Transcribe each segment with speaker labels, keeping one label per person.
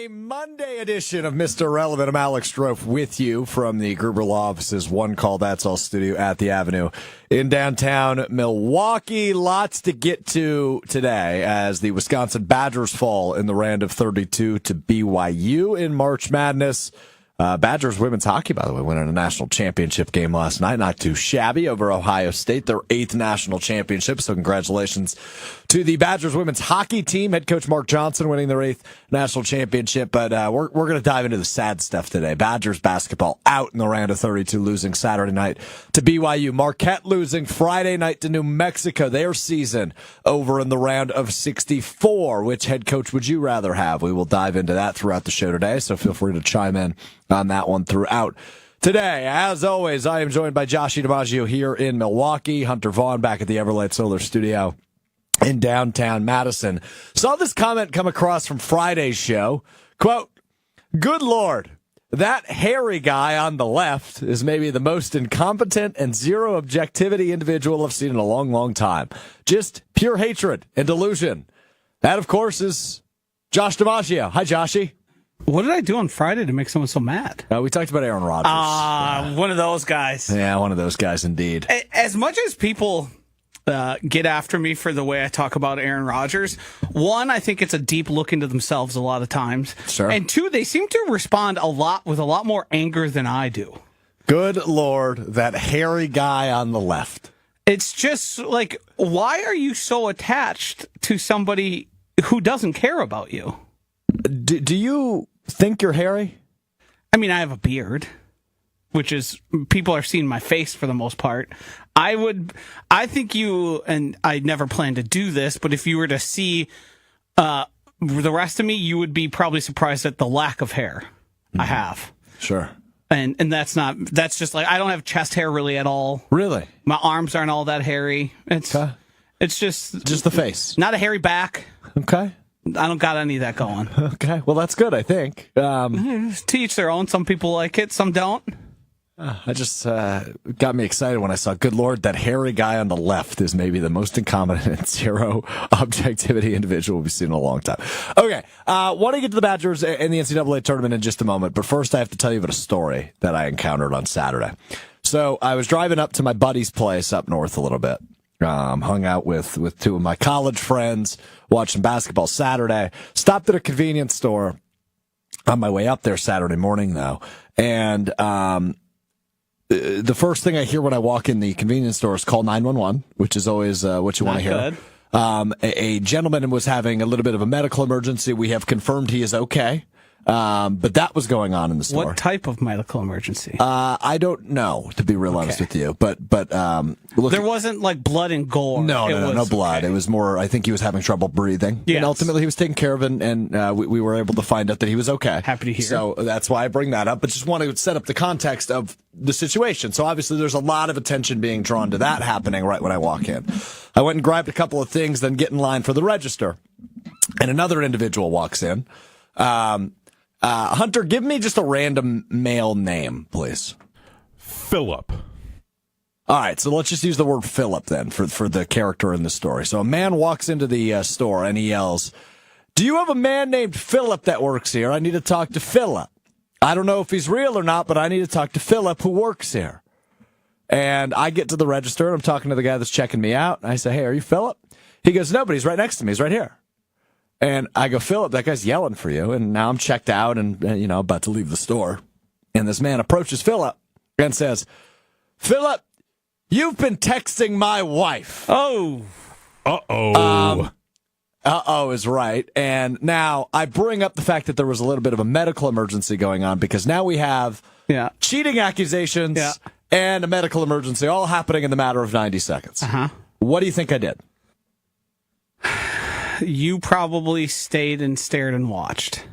Speaker 1: a Monday edition of Mr. Relevant. I'm Alex Strouf with you from the Gruber Law Office's One Call That's All studio at the Avenue in downtown Milwaukee. Lots to get to today as the Wisconsin Badgers fall in the round of 32 to BYU in March Madness. Badgers women's hockey, by the way, winning a national championship game last night. Not too shabby over Ohio State, their 8th national championship. So congratulations to the Badgers women's hockey team. Head coach Mark Johnson winning their 8th national championship. But we're going to dive into the sad stuff today. Badgers basketball out in the round of 32, losing Saturday night to BYU. Marquette losing Friday night to New Mexico. Their season over in the round of 64. Which head coach would you rather have? We will dive into that throughout the show today. So feel free to chime in on that one throughout today. As always, I am joined by DiMaggio here in Milwaukee. Hunter Vaughn back at the Everlight Solar Studio in downtown Madison. Saw this comment come across from Friday's show. Quote, "Good Lord, that hairy guy on the left is maybe the most incompetent and zero objectivity individual I've seen in a long, long time. Just pure hatred and delusion." That, of course, is Josh DiMaggio. Hi, Joshy.
Speaker 2: What did I do on Friday to make someone so mad?
Speaker 1: We talked about Aaron Rodgers.
Speaker 2: One of those guys.
Speaker 1: Yeah, one of those guys indeed.
Speaker 2: As much as people get after me for the way I talk about Aaron Rodgers, one, I think it's a deep look into themselves a lot of times.
Speaker 1: Sure.
Speaker 2: And two, they seem to respond with a lot more anger than I do.
Speaker 1: Good Lord, that hairy guy on the left.
Speaker 2: It's just like, why are you so attached to somebody who doesn't care about you?
Speaker 1: Do you think you're hairy?
Speaker 2: I mean, I have a beard, which is, people are seeing my face for the most part. I think you, and I never plan to do this, but if you were to see the rest of me, you would be probably surprised at the lack of hair I have.
Speaker 1: Sure.
Speaker 2: And that's just like, I don't have chest hair really at all.
Speaker 1: Really?
Speaker 2: My arms aren't all that hairy. It's just
Speaker 1: the face.
Speaker 2: Not a hairy back.
Speaker 1: Okay.
Speaker 2: I don't got any of that going.
Speaker 1: Okay. Well, that's good, I think.
Speaker 2: To each their own. Some people like it, some don't.
Speaker 1: I just got me excited when I saw, good Lord, that hairy guy on the left is maybe the most incompetent and zero objectivity individual we've seen in a long time. Okay. Want to get to the Badgers and the NCAA tournament in just a moment, but first I have to tell you about a story that I encountered on Saturday. So I was driving up to my buddy's place up north a little bit. Hung out with two of my college friends, watched some basketball Saturday, stopped at a convenience store on my way up there Saturday morning, though. And the first thing I hear when I walk in the convenience store is call 911, which is always what you want to hear. A gentleman was having a little bit of a medical emergency. We have confirmed he is okay. But that was going on in the store.
Speaker 2: What type of medical emergency?
Speaker 1: I don't know, to be real honest with you. But look,
Speaker 2: there wasn't like blood and gore.
Speaker 1: No blood.
Speaker 2: Okay.
Speaker 1: It was more, I think he was having trouble breathing.
Speaker 2: Yes.
Speaker 1: And ultimately he was taken care of, and we were able to find out that he was okay.
Speaker 2: Happy to hear.
Speaker 1: So that's why I bring that up, but just want to set up the context of the situation. So obviously there's a lot of attention being drawn to that happening right when I walk in. I went and grabbed a couple of things, then get in line for the register. And another individual walks in. Hunter, give me just a random male name, please.
Speaker 3: Philip.
Speaker 1: All right, so let's just use the word Philip then for the character in the story. So a man walks into the store and he yells, "Do you have a man named Philip that works here? I need to talk to Philip. I don't know if he's real or not, but I need to talk to Philip who works here." And I get to the register and I'm talking to the guy that's checking me out. And I say, "Hey, are you Philip?" He goes, "No, but he's right next to me. He's right here." And I go, "Philip, that guy's yelling for you." And now I'm checked out and about to leave the store. And this man approaches Philip and says, "Philip, you've been texting my wife."
Speaker 2: Oh.
Speaker 3: Uh-oh.
Speaker 1: Uh-oh is right. And now I bring up the fact that there was a little bit of a medical emergency going on because now we have cheating accusations and a medical emergency all happening in the matter of 90 seconds.
Speaker 2: Uh-huh.
Speaker 1: What do you think I did?
Speaker 2: You probably stayed and stared and watched.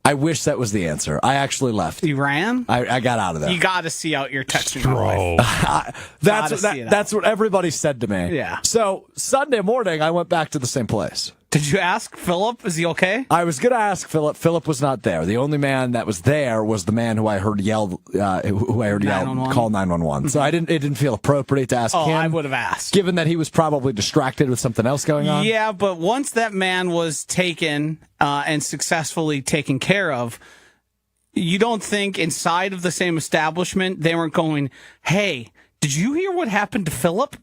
Speaker 1: I wish that was the answer. I actually left.
Speaker 2: You ran?
Speaker 1: I got out of there.
Speaker 2: You got to see out your texting your wife.
Speaker 1: That's what everybody said to me.
Speaker 2: Yeah.
Speaker 1: So Sunday morning, I went back to the same place.
Speaker 2: Did you ask Philip? Is he okay?
Speaker 1: I was going to ask Philip. Philip was not there. The only man that was there was the man who I heard yell, call 911. So it didn't feel appropriate to ask him.
Speaker 2: I would have asked.
Speaker 1: Given that he was probably distracted with something else going on.
Speaker 2: Yeah, but once that man was taken and successfully taken care of, you don't think inside of the same establishment they weren't going, hey, did you hear what happened to Philip?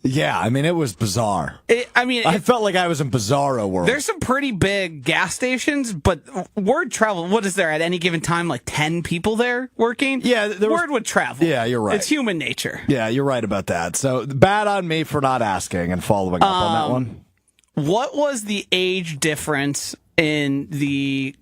Speaker 1: Yeah, I mean, it was bizarre. I felt like I was in Bizarro world.
Speaker 2: There's some pretty big gas stations, but word travel. What is there at any given time? Like 10 people there working?
Speaker 1: Yeah,
Speaker 2: word would travel.
Speaker 1: Yeah, you're right.
Speaker 2: It's human nature.
Speaker 1: Yeah, you're right about that. So bad on me for not asking and following up on that one.
Speaker 2: What was the age difference in the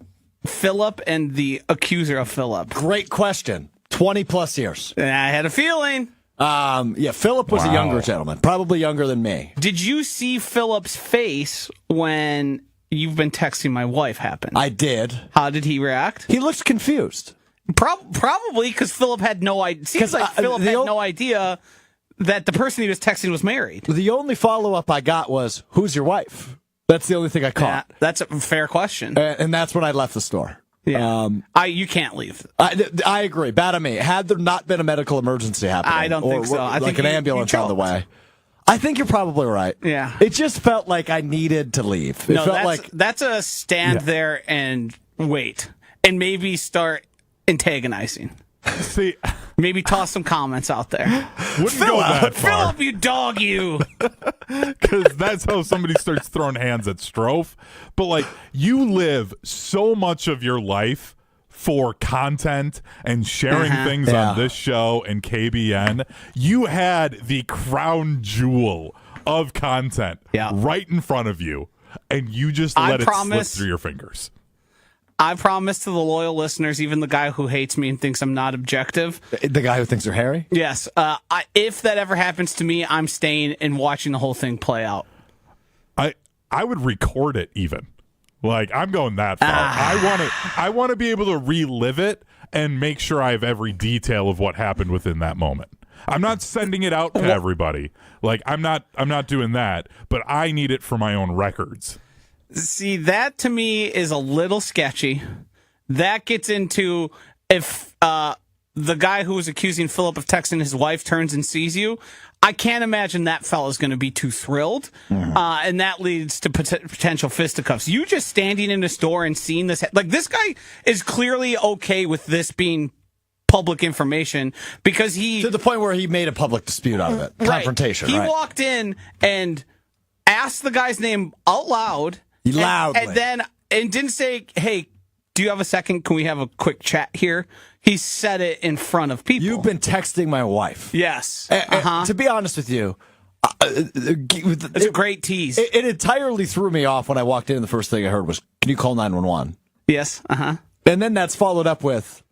Speaker 2: Philip and the accuser of Philip?
Speaker 1: Great question. 20 plus years.
Speaker 2: I had a feeling.
Speaker 1: Philip was a younger gentleman, probably younger than me.
Speaker 2: Did you see Philip's face when "you've been texting my wife" happened?
Speaker 1: I did.
Speaker 2: How did he react?
Speaker 1: He looked confused.
Speaker 2: Probably because Philip had no idea. Seems like Philip had no idea that the person he was texting was married.
Speaker 1: The only follow-up I got was, who's your wife? That's the only thing I caught.
Speaker 2: Yeah, that's a fair question.
Speaker 1: And that's when I left the store.
Speaker 2: Yeah. You can't leave.
Speaker 1: I agree. Bad on me. Had there not been a medical emergency happening,
Speaker 2: I don't think so. I
Speaker 1: like
Speaker 2: think
Speaker 1: an ambulance on the way. I think you're probably right.
Speaker 2: Yeah.
Speaker 1: It just felt like I needed to leave. It felt like
Speaker 2: that's a stand there and wait, and maybe start antagonizing.
Speaker 3: See,
Speaker 2: maybe toss some comments out there.
Speaker 3: Wouldn't go that far.
Speaker 2: Philip, you dog, you.
Speaker 3: Because that's how somebody starts throwing hands at Strouf. But, like, you live so much of your life for content and sharing things on this show and KBN. You had the crown jewel of content right in front of you, and you just let it slip through your fingers.
Speaker 2: I promise to the loyal listeners, even the guy who hates me and thinks I'm not objective.
Speaker 1: The guy who thinks they're hairy?
Speaker 2: Yes. If that ever happens to me, I'm staying and watching the whole thing play out.
Speaker 3: I would record it even. Like, I'm going that far. I want to be able to relive it and make sure I have every detail of what happened within that moment. I'm not sending it out to everybody. Like, I'm not doing that, but I need it for my own records.
Speaker 2: See, that to me is a little sketchy. That gets into if the guy who was accusing Philip of texting his wife turns and sees you. I can't imagine that fella's going to be too thrilled. And that leads to potential fisticuffs. You just standing in a store and seeing this. Like, this guy is clearly okay with this being public information because he...
Speaker 1: To the point where he made a public dispute out of it. Confrontation,
Speaker 2: He
Speaker 1: right?
Speaker 2: walked in and asked the guy's name out loud.
Speaker 1: Loudly.
Speaker 2: And didn't say, hey, do you have a second? Can we have a quick chat here? He said it in front of people.
Speaker 1: You've been texting my wife.
Speaker 2: Yes.
Speaker 1: To be honest with you,
Speaker 2: it's a great tease.
Speaker 1: It entirely threw me off when I walked in and the first thing I heard was, can you call 911?
Speaker 2: Yes.
Speaker 1: And then that's followed up with,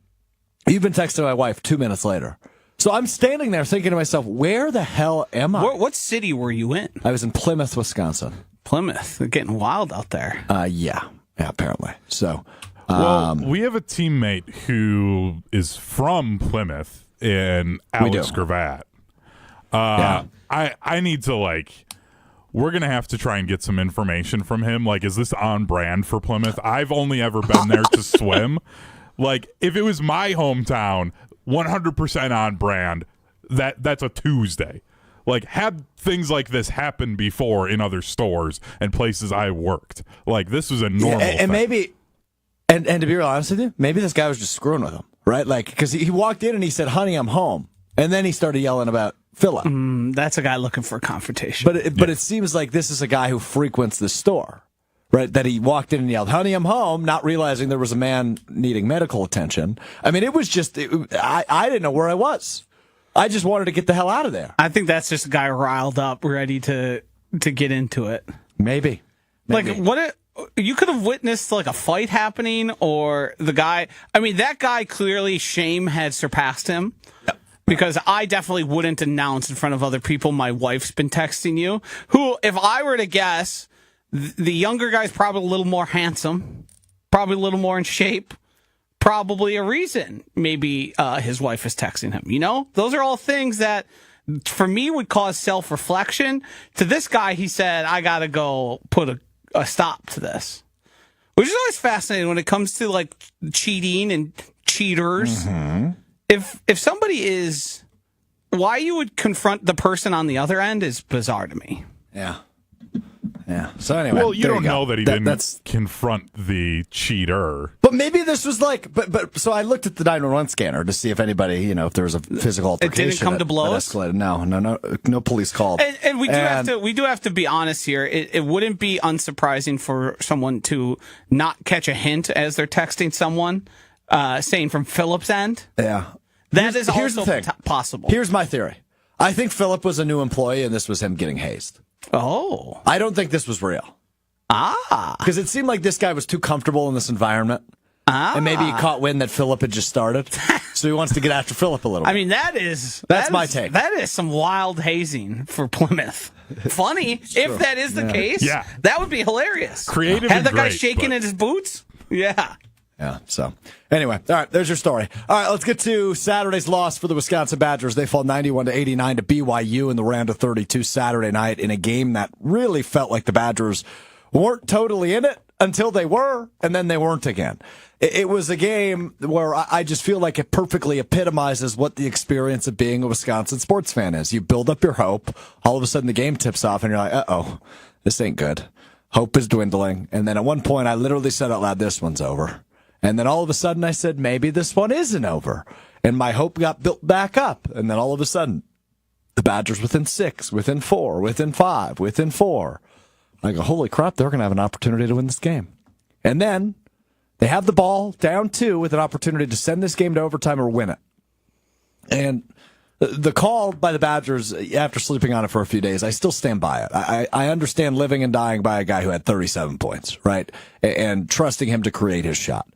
Speaker 1: you've been texting my wife 2 minutes later. So I'm standing there thinking to myself, where the hell am I?
Speaker 2: What city were you in?
Speaker 1: I was in Plymouth, Wisconsin.
Speaker 2: Plymouth. They're getting wild out there.
Speaker 1: Yeah, apparently. So,
Speaker 3: well, we have a teammate who is from Plymouth in Alex Gravatt. I need to, we're going to have to try and get some information from him. Like, is this on brand for Plymouth? I've only ever been there to swim. Like, if it was my hometown, 100% on brand, that's a Tuesday. Like, had things like this happen before in other stores and places I worked. Like, this was a normal thing.
Speaker 1: And maybe, and to be real honest with you, maybe this guy was just screwing with him, right? Like, because he walked in and he said, honey, I'm home. And then he started yelling about Philip.
Speaker 2: That's a guy looking for a confrontation.
Speaker 1: But it seems like this is a guy who frequents the store, right? That he walked in and yelled, honey, I'm home, not realizing there was a man needing medical attention. I mean, it was just, I didn't know where I was. I just wanted to get the hell out of there.
Speaker 2: I think that's just a guy riled up, ready to get into it.
Speaker 1: Maybe.
Speaker 2: Like, you could have witnessed like a fight happening, or the guy. I mean, that guy clearly shame had surpassed him. Yep. Because I definitely wouldn't announce in front of other people my wife's been texting you. Who, if I were to guess, the younger guy's probably a little more handsome, probably a little more in shape. Probably a reason maybe his wife is texting him. You know, those are all things that for me would cause self-reflection. To this guy, he said, I got to go put a stop to this, which is always fascinating when it comes to like cheating and cheaters.
Speaker 1: Mm-hmm.
Speaker 2: If somebody is, why you would confront the person on the other end is bizarre to me.
Speaker 1: Yeah. So anyway,
Speaker 3: well, you don't know that he
Speaker 1: that's
Speaker 3: didn't confront the cheater.
Speaker 1: But maybe this was like, but so I looked at the 911 scanner to see if anybody, if there was a physical altercation.
Speaker 2: It didn't come to blows.
Speaker 1: That escalated. No police called.
Speaker 2: And we do have to be honest here. It wouldn't be unsurprising for someone to not catch a hint as they're texting someone, saying from Philip's end.
Speaker 1: Yeah,
Speaker 2: that is
Speaker 1: here's
Speaker 2: also
Speaker 1: the thing.
Speaker 2: Possible.
Speaker 1: Here's my theory. I think Philip was a new employee, and this was him getting hazed.
Speaker 2: Oh,
Speaker 1: I don't think this was real. Because it seemed like this guy was too comfortable in this environment. And maybe he caught wind that Philip had just started. So he wants to get after Philip a little bit.
Speaker 2: I mean, that's
Speaker 1: my take.
Speaker 2: That is some wild hazing for Plymouth. Funny. If that is the case, that would be hilarious.
Speaker 3: Creative
Speaker 2: Have
Speaker 3: and
Speaker 2: the guy
Speaker 3: great,
Speaker 2: shaking in his boots? Yeah.
Speaker 1: Yeah, so anyway, all right, there's your story. All right, let's get to Saturday's loss for the Wisconsin Badgers. They fall 91-89 to BYU in the round of 32 Saturday night in a game that really felt like the Badgers weren't totally in it until they were, and then they weren't again. It was a game where I just feel like it perfectly epitomizes what the experience of being a Wisconsin sports fan is. You build up your hope, all of a sudden the game tips off, and you're like, uh-oh, this ain't good. Hope is dwindling. And then at one point, I literally said out loud, this one's over. And then all of a sudden I said, maybe this one isn't over. And my hope got built back up. And then all of a sudden, the Badgers within 6, within 4, within 5, within 4. I go, holy crap, they're going to have an opportunity to win this game. And then they have the ball down 2 with an opportunity to send this game to overtime or win it. And the call by the Badgers, after sleeping on it for a few days, I still stand by it. I understand living and dying by a guy who had 37 points, right? And trusting him to create his shot.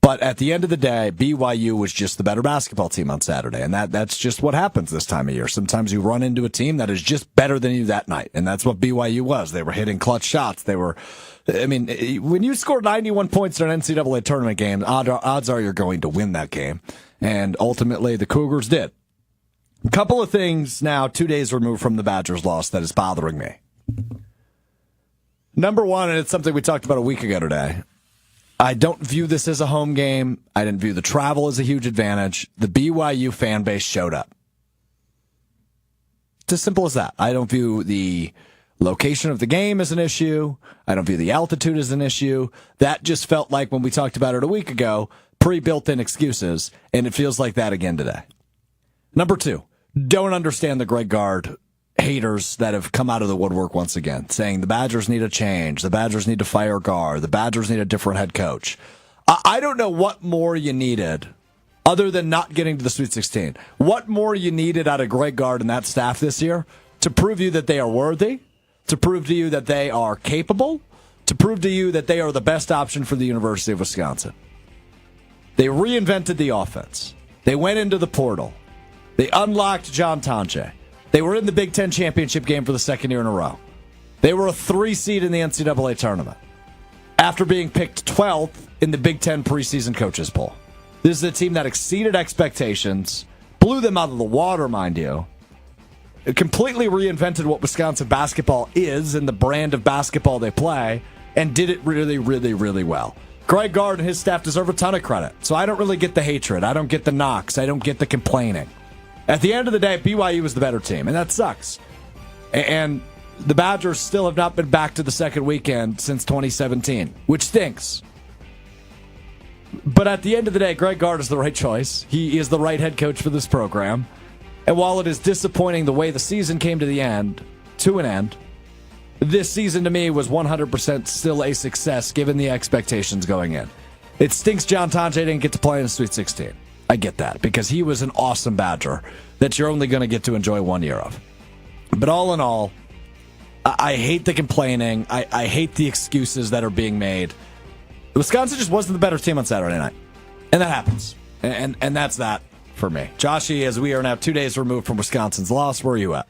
Speaker 1: But at the end of the day, BYU was just the better basketball team on Saturday. And that's just what happens this time of year. Sometimes you run into a team that is just better than you that night. And that's what BYU was. They were hitting clutch shots. When you score 91 points in an NCAA tournament game, odds are you're going to win that game. And ultimately, the Cougars did. A couple of things now, 2 days removed from the Badgers' loss, that is bothering me. Number one, and it's something we talked about a week ago today, I don't view this as a home game. I didn't view the travel as a huge advantage. The BYU fan base showed up. It's as simple as that. I don't view the location of the game as an issue. I don't view the altitude as an issue. That just felt like, when we talked about it a week ago, pre-built-in excuses, and it feels like that again today. Number two, don't understand the Greg Gard haters that have come out of the woodwork once again, saying the Badgers need a change, the Badgers need to fire Gard, the Badgers need a different head coach. I don't know what more you needed other than not getting to the Sweet 16. What more you needed out of Greg Gard and that staff this year to prove you that they are worthy, to prove to you that they are capable, to prove to you that they are the best option for the University of Wisconsin. They reinvented the offense. They went into the portal. They unlocked John Tonje. They were in the Big Ten championship game for the second year in a row. They were a 3 seed in the NCAA tournament after being picked 12th in the Big Ten preseason coaches poll. This is a team that exceeded expectations, blew them out of the water, mind you. It completely reinvented what Wisconsin basketball is and the brand of basketball they play, and did it really, really, really well. Greg Gard and his staff deserve a ton of credit. So I don't really get the hatred. I don't get the knocks. I don't get the complaining. At the end of the day, BYU was the better team, and that sucks. And the Badgers still have not been back to the second weekend since 2017, which stinks. But at the end of the day, Greg Gard is the right choice. He is the right head coach for this program. And while it is disappointing the way the season came to an end, this season to me was 100% still a success given the expectations going in. It stinks John Tonje didn't get to play in the Sweet 16. I get that, because he was an awesome Badger that you're only going to get to enjoy 1 year of. But all in all, I hate the complaining. I hate the excuses that are being made. Wisconsin just wasn't the better team on Saturday night. And that happens. And that's that for me. Joshy, as we are now 2 days removed from Wisconsin's loss, where are you at?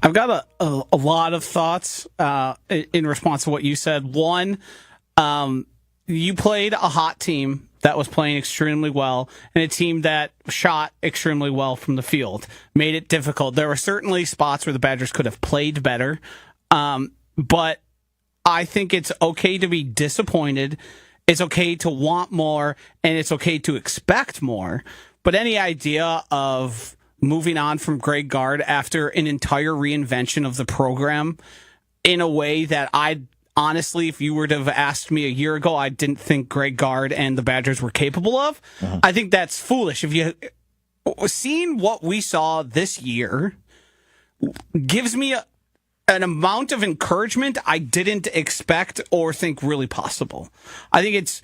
Speaker 2: I've got a lot of thoughts in response to what you said. One, you played a hot team that was playing extremely well, and a team that shot extremely well from the field. Made it difficult. There were certainly spots where the Badgers could have played better, but I think it's okay to be disappointed. It's okay to want more, and it's okay to expect more. But any idea of moving on from Greg Gard after an entire reinvention of the program in a way that honestly, if you were to have asked me a year ago, I didn't think Greg Gard and the Badgers were capable of. I think that's foolish. If you seeing what we saw this year gives me an amount of encouragement I didn't expect or think really possible. I think it's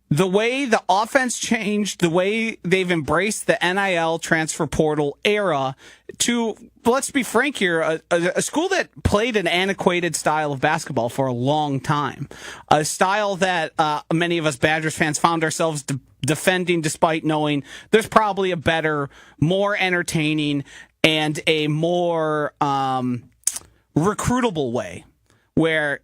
Speaker 2: the way the offense changed, the way they've embraced the NIL transfer portal era to, let's be frank here, a school that played an antiquated style of basketball for a long time. A style that many of us Badgers fans found ourselves defending despite knowing there's probably a better, more entertaining, and a more recruitable way. Where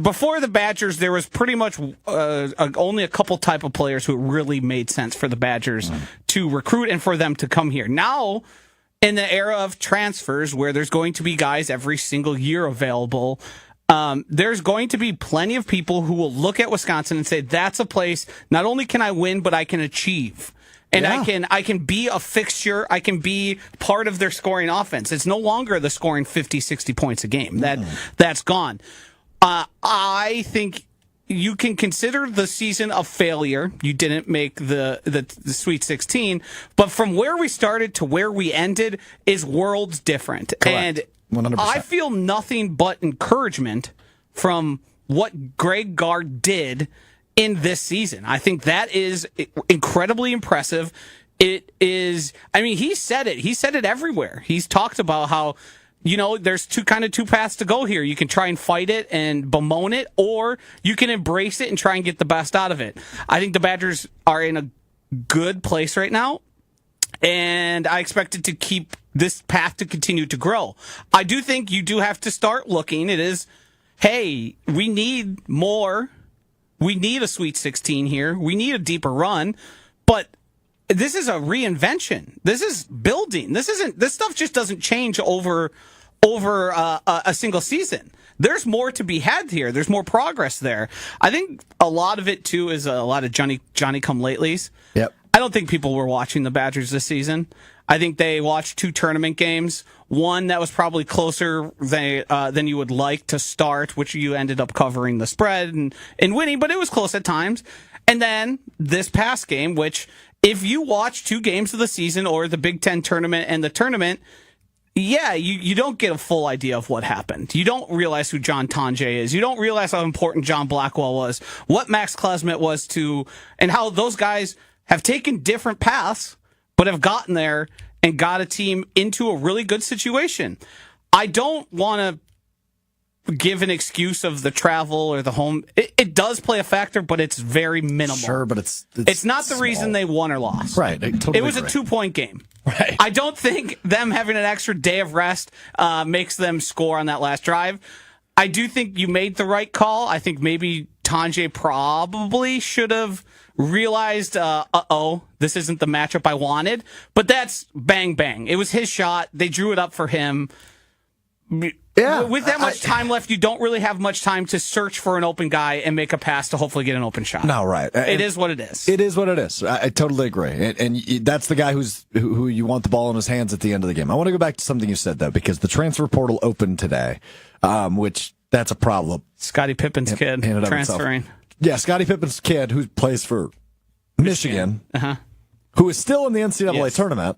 Speaker 2: before the Badgers, there was pretty much only a couple type of players who really made sense for the Badgers to recruit and for them to come here. Now, in the era of transfers, where there's going to be guys every single year available, there's going to be plenty of people who will look at Wisconsin and say, that's a place, not only can I win, but I can achieve. And I can be a fixture. I can be part of their scoring offense. It's no longer the scoring 50, 60 points a game. That's gone. I think you can consider the season a failure. You didn't make the Sweet 16. But from where we started to where we ended is worlds different.
Speaker 1: Correct.
Speaker 2: And
Speaker 1: 100%.
Speaker 2: I feel nothing but encouragement from what Greg Gard did in this season. I think that is incredibly impressive. It is, I mean, he said it. He said it everywhere. He's talked about how, there's two paths to go here. You can try and fight it and bemoan it, or you can embrace it and try and get the best out of it. I think the Badgers are in a good place right now, and I expect it to keep this path to continue to grow. I do think you do have to start looking. It is, hey, we need more. We need a Sweet 16 here. We need a deeper run, but this is a reinvention. This is building. This stuff just doesn't change over a single season. There's more to be had here. There's more progress there. I think a lot of it too is a lot of Johnny come latelys.
Speaker 1: Yep.
Speaker 2: I don't think people were watching the Badgers this season. I think they watched 2 tournament games. One that was probably closer than you would like to start, which you ended up covering the spread and winning, but it was close at times. And then this past game, which if you watch 2 games of the season or the Big Ten tournament and the tournament, you don't get a full idea of what happened. You don't realize who John Tonje is. You don't realize how important John Blackwell was, what Max Klesmet was to, and how those guys have taken different paths, but have gotten there and got a team into a really good situation. I don't want to give an excuse of the travel or the home. It does play a factor, but it's very minimal.
Speaker 1: Sure, but it's
Speaker 2: not the reason they won or lost.
Speaker 1: Right. Totally
Speaker 2: it was
Speaker 1: agree.
Speaker 2: A 2-point game.
Speaker 1: Right.
Speaker 2: I don't think them having an extra day of rest makes them score on that last drive. I do think you made the right call. I think maybe Tonje probably should have realized, this isn't the matchup I wanted. But that's bang, bang. It was his shot. They drew it up for him.
Speaker 1: Yeah.
Speaker 2: With that much time left, you don't really have much time to search for an open guy and make a pass to hopefully get an open shot.
Speaker 1: No, right.
Speaker 2: It is what it is.
Speaker 1: It is what it is. I totally agree. And that's the guy who you want the ball in his hands at the end of the game. I want to go back to something you said, though, because the transfer portal opened today, which that's a problem.
Speaker 2: Scottie Pippen's kid transferring.
Speaker 1: Yeah, Scottie Pippen's kid who plays for Michigan. Who is still in the NCAA tournament,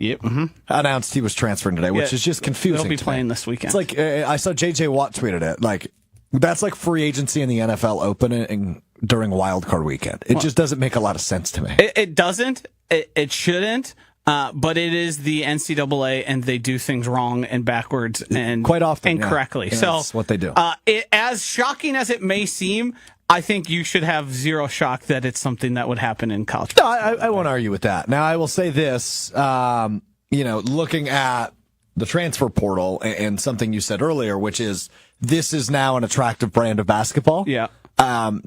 Speaker 1: announced he was transferring today, which is just confusing.
Speaker 2: He'll be playing this weekend.
Speaker 1: It's like, I saw J.J. Watt tweeted it. Like, that's like free agency in the NFL opening during wild card weekend. It just doesn't make a lot of sense to me.
Speaker 2: It doesn't. It shouldn't. But it is the NCAA, and they do things wrong and backwards and
Speaker 1: quite often
Speaker 2: incorrectly.
Speaker 1: Yeah,
Speaker 2: so
Speaker 1: that's what they do.
Speaker 2: As shocking as it may seem, I think you should have zero shock that it's something that would happen in college.
Speaker 1: No, I won't argue with that. Now, I will say this, looking at the transfer portal and something you said earlier, which is this is now an attractive brand of basketball.
Speaker 2: Yeah.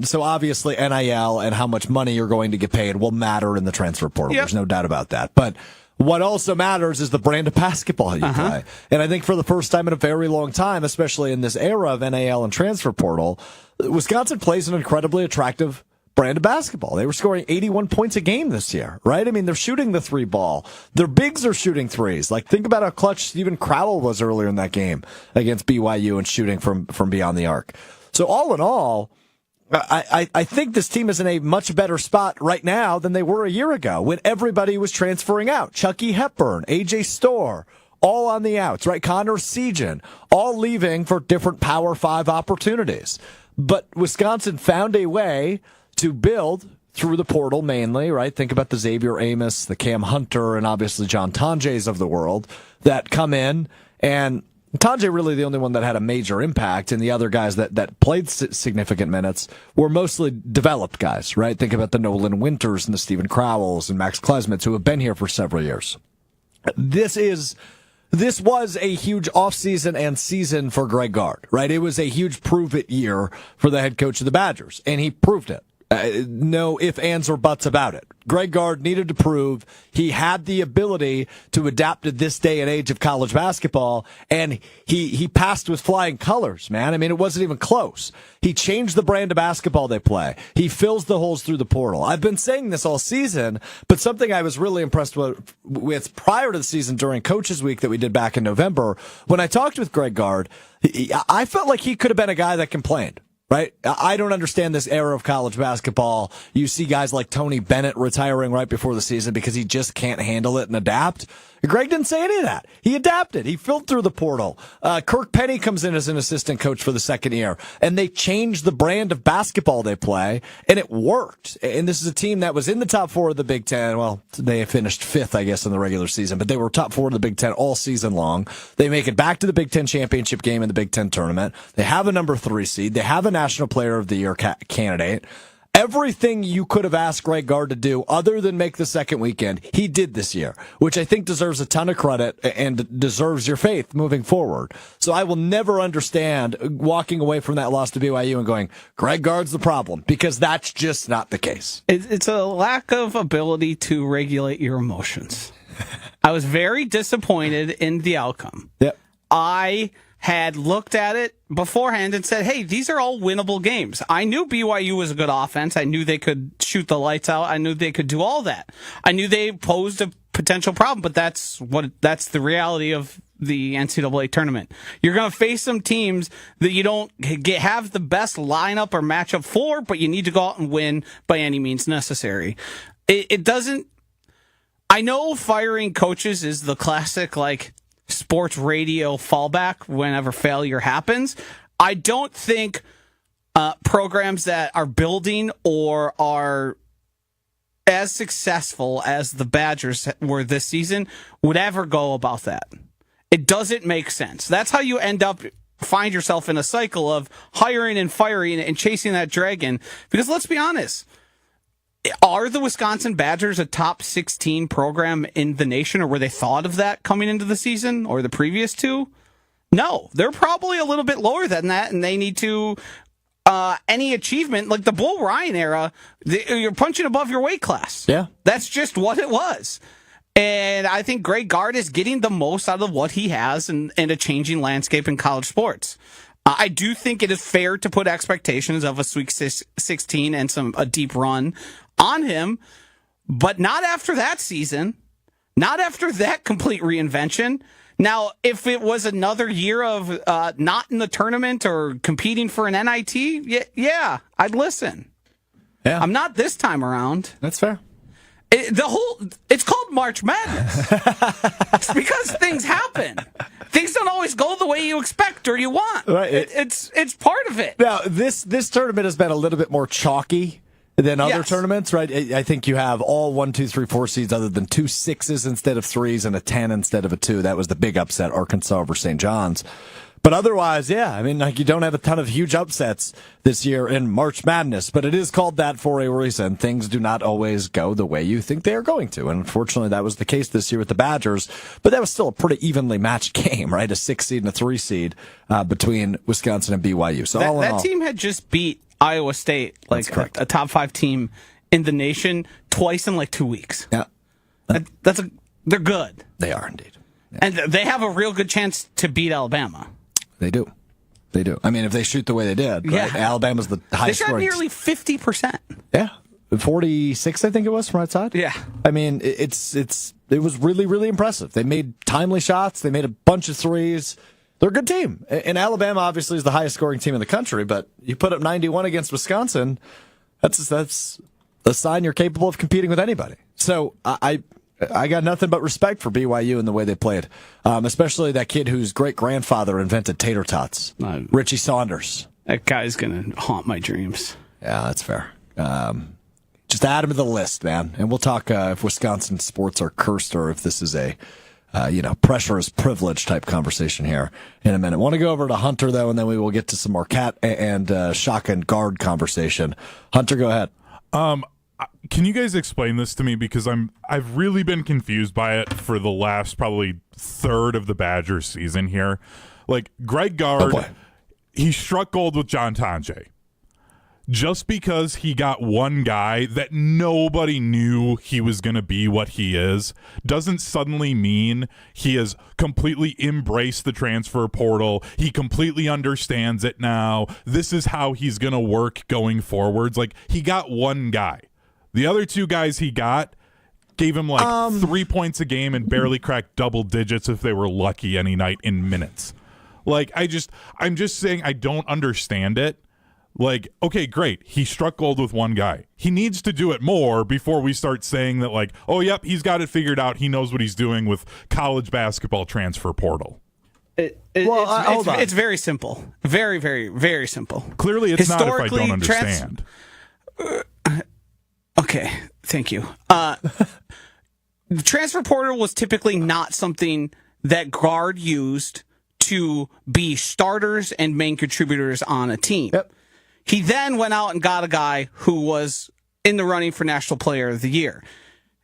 Speaker 1: So obviously NIL and how much money you're going to get paid will matter in the transfer portal.
Speaker 2: Yep.
Speaker 1: There's no doubt about that. But what also matters is the brand of basketball you play. And I think for the first time in a very long time, especially in this era of NIL and transfer portal, Wisconsin plays an incredibly attractive brand of basketball. They were scoring 81 points a game this year, right? I mean, they're shooting the three ball. Their bigs are shooting threes. Like, think about how clutch Stephen Crowell was earlier in that game against BYU and shooting from beyond the arc. So all in all, I think this team is in a much better spot right now than they were a year ago when everybody was transferring out. Chucky Hepburn, AJ Storr, all on the outs, right? Connor Segan, all leaving for different Power 5 opportunities. But Wisconsin found a way to build through the portal mainly, right? Think about the Xavier Amos, the Cam Hunter, and obviously John Tonjes of the world that come in. And Tonje really the only one that had a major impact, and the other guys that played significant minutes were mostly developed guys, right? Think about the Nolan Winters and the Stephen Crowells and Max Klesmits who have been here for several years. This was a huge offseason and season for Greg Gard, right? It was a huge prove-it year for the head coach of the Badgers, and he proved it. No ifs, ands, or buts about it. Greg Gard needed to prove he had the ability to adapt to this day and age of college basketball, and he passed with flying colors, man. I mean, it wasn't even close. He changed the brand of basketball they play. He fills the holes through the portal. I've been saying this all season, but something I was really impressed with prior to the season during Coaches Week that we did back in November, when I talked with Greg Gard, I felt like he could have been a guy that complained. Right? I don't understand this era of college basketball. You see guys like Tony Bennett retiring right before the season because he just can't handle it and adapt. Greg didn't say any of that. He adapted. He filled through the portal. Kirk Penny comes in as an assistant coach for the second year, and they changed the brand of basketball they play, and it worked. And this is a team that was in the top 4 of the Big Ten. Well, they finished 5th, I guess, in the regular season, but they were top 4 of the Big Ten all season long. They make it back to the Big Ten championship game in the Big Ten tournament. They have a number 3 seed. They have a National Player of the Year candidate. Everything you could have asked Greg Gard to do other than make the second weekend, he did this year, which I think deserves a ton of credit and deserves your faith moving forward. So I will never understand walking away from that loss to BYU and going, Greg Gard's the problem, because that's just not the case.
Speaker 2: It's a lack of ability to regulate your emotions. I was very disappointed in the outcome.
Speaker 1: Yep.
Speaker 2: I had looked at it beforehand and said, hey, these are all winnable games. I knew BYU was a good offense. I knew they could shoot the lights out. I knew they could do all that. I knew they posed a potential problem, but that's the reality of the NCAA tournament. You're going to face some teams that you don't have the best lineup or matchup for, but you need to go out and win by any means necessary. It doesn't, I know firing coaches is the classic, like, sports radio fallback whenever failure happens. I don't think programs that are building or are as successful as the Badgers were this season would ever go about that. It doesn't make sense. That's how you find yourself in a cycle of hiring and firing and chasing that dragon. Because let's be honest, are the Wisconsin Badgers a top 16 program in the nation, or were they thought of that coming into the season or the previous 2? No, they're probably a little bit lower than that, and they need to, any achievement, like the Bull Ryan era, you're punching above your weight class.
Speaker 1: Yeah.
Speaker 2: That's just what it was. And I think Greg Gard is getting the most out of what he has in a changing landscape in college sports. I do think it is fair to put expectations of a Sweet 16 and a deep run on him, but not after that season, not after that complete reinvention. Now, if it was another year of not in the tournament or competing for an NIT, yeah, I'd listen.
Speaker 1: Yeah.
Speaker 2: I'm not this time around.
Speaker 1: That's fair.
Speaker 2: It's called March Madness. It's because things happen. Things don't always go the way you expect or you want.
Speaker 1: Right.
Speaker 2: It's part of it.
Speaker 1: Now, this tournament has been a little bit more chalky than other tournaments, right? I think you have all 1, 2, 3, 4 seeds other than 2 6s instead of 3s and a 10 instead of a 2. That was the big upset, Arkansas over St. John's. But otherwise, yeah, I mean, like, you don't have a ton of huge upsets this year in March Madness, but it is called that for a reason. Things do not always go the way you think they are going to. And unfortunately, that was the case this year with the Badgers, but that was still a pretty evenly matched game, right? A 6 seed and a 3 seed between Wisconsin and BYU. So
Speaker 2: that team had just beat Iowa State, like a top 5 team in the nation, twice in like 2 weeks.
Speaker 1: Yeah.
Speaker 2: They're good.
Speaker 1: They are indeed. Yeah.
Speaker 2: And they have a real good chance to beat Alabama.
Speaker 1: They do. They do. I mean, if they shoot the way they did, right? Alabama's the highest
Speaker 2: They shot
Speaker 1: scoring.
Speaker 2: nearly 50%.
Speaker 1: Yeah. 46, I think it was, from outside.
Speaker 2: Yeah.
Speaker 1: I mean, it was really, really impressive. They made timely shots. They made a bunch of threes. They're a good team. And Alabama obviously is the highest scoring team in the country, but you put up 91 against Wisconsin, that's a sign you're capable of competing with anybody. So I got nothing but respect for BYU and the way they played, especially that kid whose great-grandfather invented tater tots, Richie Saunders.
Speaker 2: That guy's going to haunt my dreams.
Speaker 1: Yeah, that's fair. Just add him to the list, man. And we'll talk if Wisconsin sports are cursed or if this is a, pressure is privilege type conversation here in a minute. Want to go over to Hunter, though, and then we will get to some Marquette and Shaka and Gard conversation. Hunter, go ahead.
Speaker 3: Can you guys explain this to me? Because I've really been confused by it for the last probably third of the Badgers season here. Like, Greg Gard, he struck gold with John Tonje. Just because he got one guy that nobody knew he was going to be what he is doesn't suddenly mean he has completely embraced the transfer portal. He completely understands it now. This is how he's going to work going forwards. Like, he got one guy. The other two guys he got gave him like 3 points a game and barely cracked double digits if they were lucky any night in minutes. Like, I'm just saying I don't understand it. Like, okay, great. He struck gold with one guy. He needs to do it more before we start saying that, like, oh, yep, he's got it figured out. He knows what he's doing with college basketball transfer portal.
Speaker 2: It's very simple. Very, very, very simple.
Speaker 3: Clearly, it's not if I don't understand.
Speaker 2: Okay, thank you. The transfer portal was typically not something that Gard used to be starters and main contributors on a team.
Speaker 1: Yep.
Speaker 2: He then went out and got a guy who was in the running for National Player of the Year.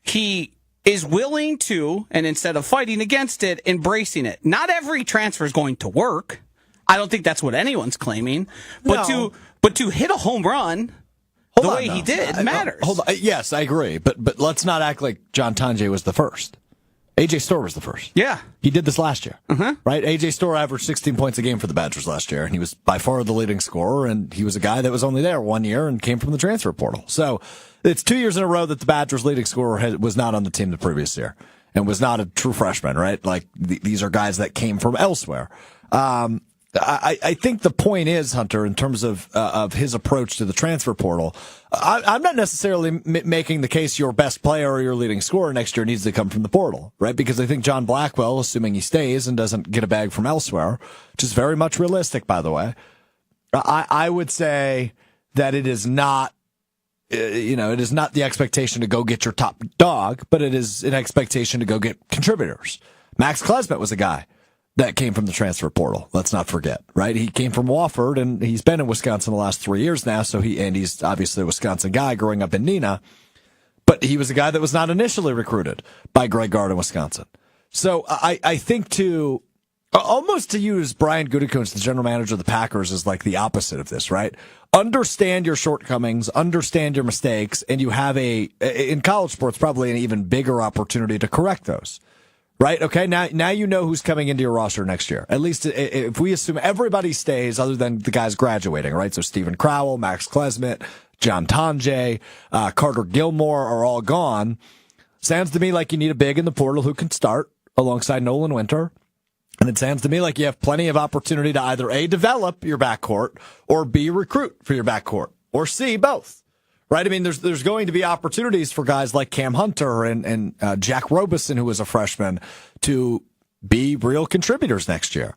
Speaker 2: He is willing to, and instead of fighting against it, embracing it. Not every transfer is going to work. I don't think that's what anyone's claiming. But to hit a home run the way he did matters.
Speaker 1: Hold on. Yes, I agree. But let's not act like John Tonje was the first. A.J. Storr was the first.
Speaker 2: Yeah.
Speaker 1: He did this last year, right? A.J. Storr averaged 16 points a game for the Badgers last year, and he was by far the leading scorer, and he was a guy that was only there 1 year and came from the transfer portal. So it's 2 years in a row that the Badgers' leading scorer was not on the team the previous year and was not a true freshman, right? Like, these are guys that came from elsewhere. I think the point is, Hunter, in terms of his approach to the transfer portal, I'm not necessarily making the case your best player or your leading scorer next year needs to come from the portal, right? Because I think John Blackwell, assuming he stays and doesn't get a bag from elsewhere, which is very much realistic, by the way, I would say that it is not, it is not the expectation to go get your top dog, but it is an expectation to go get contributors. Max Klesmet was a guy that came from the transfer portal. Let's not forget, right? He came from Wofford, and he's been in Wisconsin the last 3 years now. He's obviously a Wisconsin guy growing up in Neenah, but he was a guy that was not initially recruited by Greg Gard in Wisconsin. So I think almost to use Brian Gutekunst, the general manager of the Packers, is like the opposite of this, right? Understand your shortcomings, understand your mistakes, and you have in college sports, probably an even bigger opportunity to correct those. Right? Okay. Now you know who's coming into your roster next year. At least if we assume everybody stays other than the guys graduating, right? So Stephen Crowell, Max Klesmet, John Tonje, Carter Gilmore are all gone. Sounds to me like you need a big in the portal who can start alongside Nolan Winter. And it sounds to me like you have plenty of opportunity to either A, develop your backcourt, or B, recruit for your backcourt, or C, both. Right? I mean, there's going to be opportunities for guys like Cam Hunter and Jack Robeson, who was a freshman, to be real contributors next year.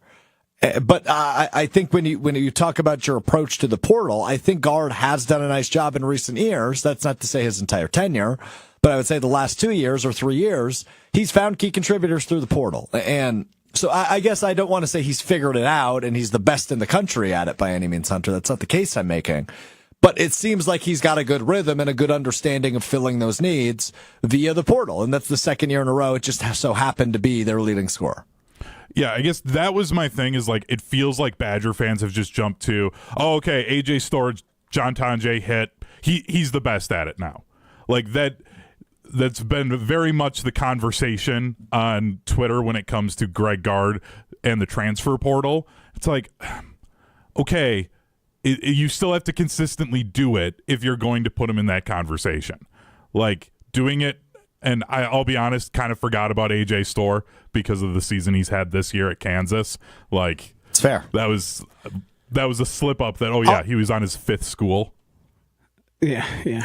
Speaker 1: But I think when you talk about your approach to the portal, I think Gard has done a nice job in recent years. That's not to say his entire tenure, but I would say the last 2 years or 3 years, he's found key contributors through the portal. And so I guess I don't want to say he's figured it out and he's the best in the country at it by any means, Hunter. That's not the case I'm making. But it seems like he's got a good rhythm and a good understanding of filling those needs via the portal. And that's the second year in a row. It just so happened to be their leading scorer.
Speaker 3: Yeah, I guess that was my thing, is like, it feels like Badger fans have just jumped to, oh, okay, A.J. Storr, John Tonje hit. He's the best at it now. Like, that's been very much the conversation on Twitter when it comes to Greg Gard and the transfer portal. It's like, okay, you still have to consistently do it if you're going to put him in that conversation. Like, doing it, and I'll be honest, kind of forgot about AJ Storr because of the season he's had this year at Kansas. Like,
Speaker 1: it's fair.
Speaker 3: That was a slip up that, he was on his 5th school.
Speaker 2: Yeah.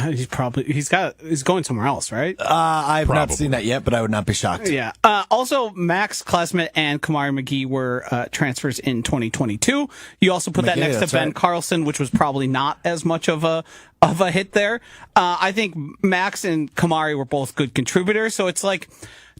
Speaker 2: He's going somewhere else, right?
Speaker 1: I've not seen that yet, but I would not be shocked.
Speaker 2: Yeah. Also, Max Klesmit and Kamari McGee were transfers in 2022. You also put that next to Ben Carlson, which was probably not as much of a hit there. I think Max and Kamari were both good contributors. So it's like,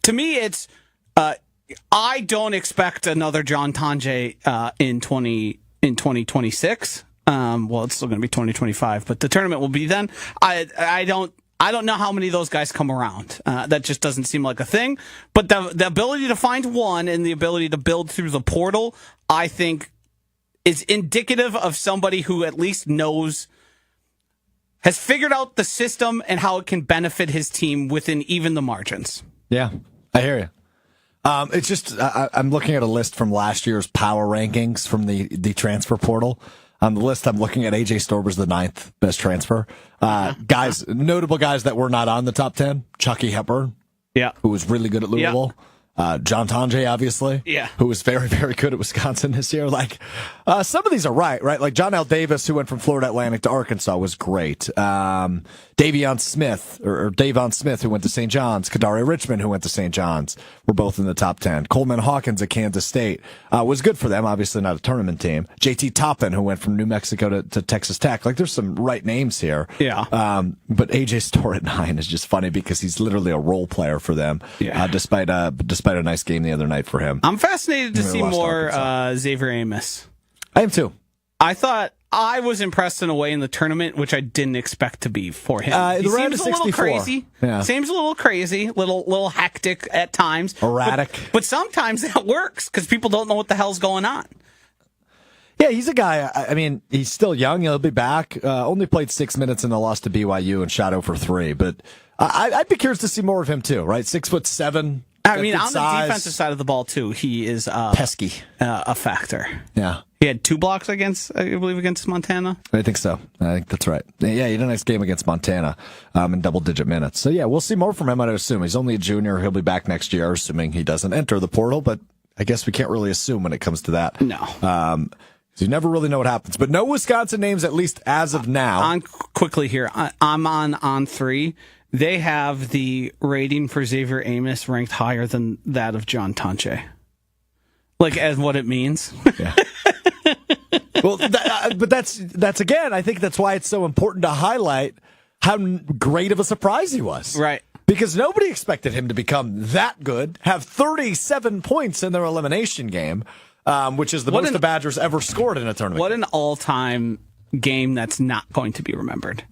Speaker 2: to me, it's I don't expect another John Tonje in 2026. Well, it's still going to be 2025, but the tournament will be then. I don't know how many of those guys come around. That just doesn't seem like a thing. But the ability to find one and the ability to build through the portal, I think, is indicative of somebody who at least has figured out the system and how it can benefit his team within even the margins.
Speaker 1: Yeah, I hear you. It's just I'm looking at a list from last year's power rankings from the transfer portal. On the list, I'm looking at AJ Storr was the 9th best transfer. Notable guys that were not on the top 10. Chucky Hepburn, who was really good at Louisville. John Tonje, obviously, who was very, very good at Wisconsin this year. Like, some of these are right? Like John L. Davis, who went from Florida Atlantic to Arkansas, was great. Davon Smith, who went to St. John's. Kadari Richmond, who went to St. John's, were both in the top 10. Coleman Hawkins at Kansas State was good for them, obviously not a tournament team. JT Toppin, who went from New Mexico to Texas Tech. Like, there's some right names here.
Speaker 2: Yeah.
Speaker 1: But AJ Storr at 9 is just funny because he's literally a role player for them, despite a nice game the other night for him.
Speaker 2: I'm fascinated to see more Xavier Amos.
Speaker 1: I am too.
Speaker 2: I thought I was impressed in a way in the tournament, which I didn't expect to be for him. He seems a little crazy. Yeah. Seems a little crazy, little hectic at times.
Speaker 1: Erratic.
Speaker 2: But sometimes that works because people don't know what the hell's going on.
Speaker 1: Yeah, he's a guy. I mean, he's still young. He'll be back. Only played 6 minutes in the loss to BYU and shot 0 for 3. But I'd be curious to see more of him too. Right, 6'7".
Speaker 2: I mean, on the defensive side of the ball too, he is
Speaker 1: pesky,
Speaker 2: a factor.
Speaker 1: Yeah,
Speaker 2: he had 2 blocks against Montana.
Speaker 1: I think so. I think that's right. Yeah, he had a nice game against Montana in double-digit minutes. So yeah, we'll see more from him. I'd assume he's only a junior. He'll be back next year, assuming he doesn't enter the portal. But I guess we can't really assume when it comes to that.
Speaker 2: No.
Speaker 1: So you never really know what happens. But no Wisconsin names, at least as of now.
Speaker 2: On quickly here, I'm on 3. They have the rating for Xavier Amos ranked higher than that of John Tonje. Like, as what it means.
Speaker 1: Yeah. Well, but that's again, I think that's why it's so important to highlight how great of a surprise he was.
Speaker 2: Right.
Speaker 1: Because nobody expected him to become that good, have 37 points in their elimination game, which is the most the Badgers ever scored in a tournament.
Speaker 2: What an all-time game that's not going to be remembered.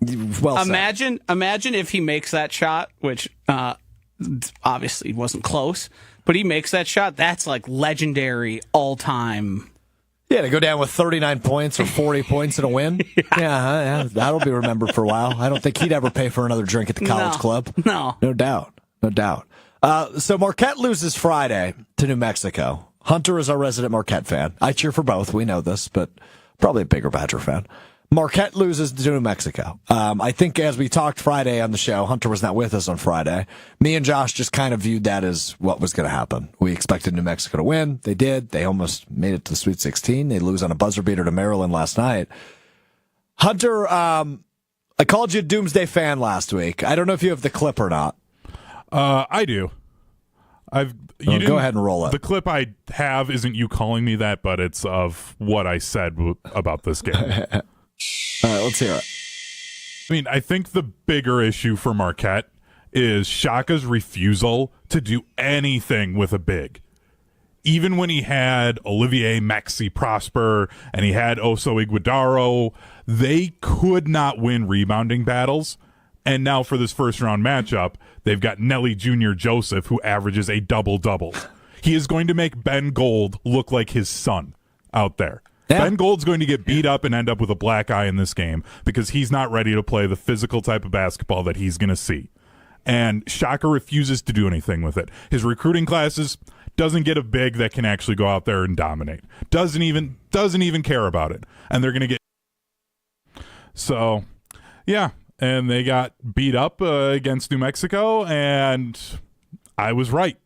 Speaker 1: Well
Speaker 2: said. Imagine if he makes that shot, which obviously wasn't close, but he makes that shot. That's like legendary all-time.
Speaker 1: Yeah, to go down with 39 points or 40 points in a win. Yeah, that'll be remembered for a while. I don't think he'd ever pay for another drink at the college club.
Speaker 2: No
Speaker 1: doubt. So Marquette loses Friday to New Mexico. Hunter is our resident Marquette fan. I cheer for both. We know this, but probably a bigger Badger fan. Marquette loses to New Mexico. I think as we talked Friday on the show, Hunter was not with us on Friday. Me and Josh just kind of viewed that as what was going to happen. We expected New Mexico to win. They did. They almost made it to the Sweet 16. They lose on a buzzer beater to Maryland last night. Hunter, I called you a Doomsday fan last week. I don't know if you have the clip or not.
Speaker 3: I do.
Speaker 1: Go ahead and roll it.
Speaker 3: The clip I have isn't you calling me that, but it's of what I said about this game.
Speaker 1: All right, let's hear it.
Speaker 3: I mean, I think the bigger issue for Marquette is Shaka's refusal to do anything with a big. Even when he had Olivier Maxi Prosper and he had Oso Iguodaro, they could not win rebounding battles. And now for this first-round matchup, they've got Nelly Jr. Joseph, who averages a double-double. He is going to make Ben Gold look like his son out there. Yeah. Ben Gold's going to get beat up and end up with a black eye in this game because he's not ready to play the physical type of basketball that he's going to see. And Shaka refuses to do anything with it. His recruiting classes doesn't get a big that can actually go out there and dominate. Doesn't even care about it. And they're going to get. So, yeah. And they got beat up against New Mexico, and I was right.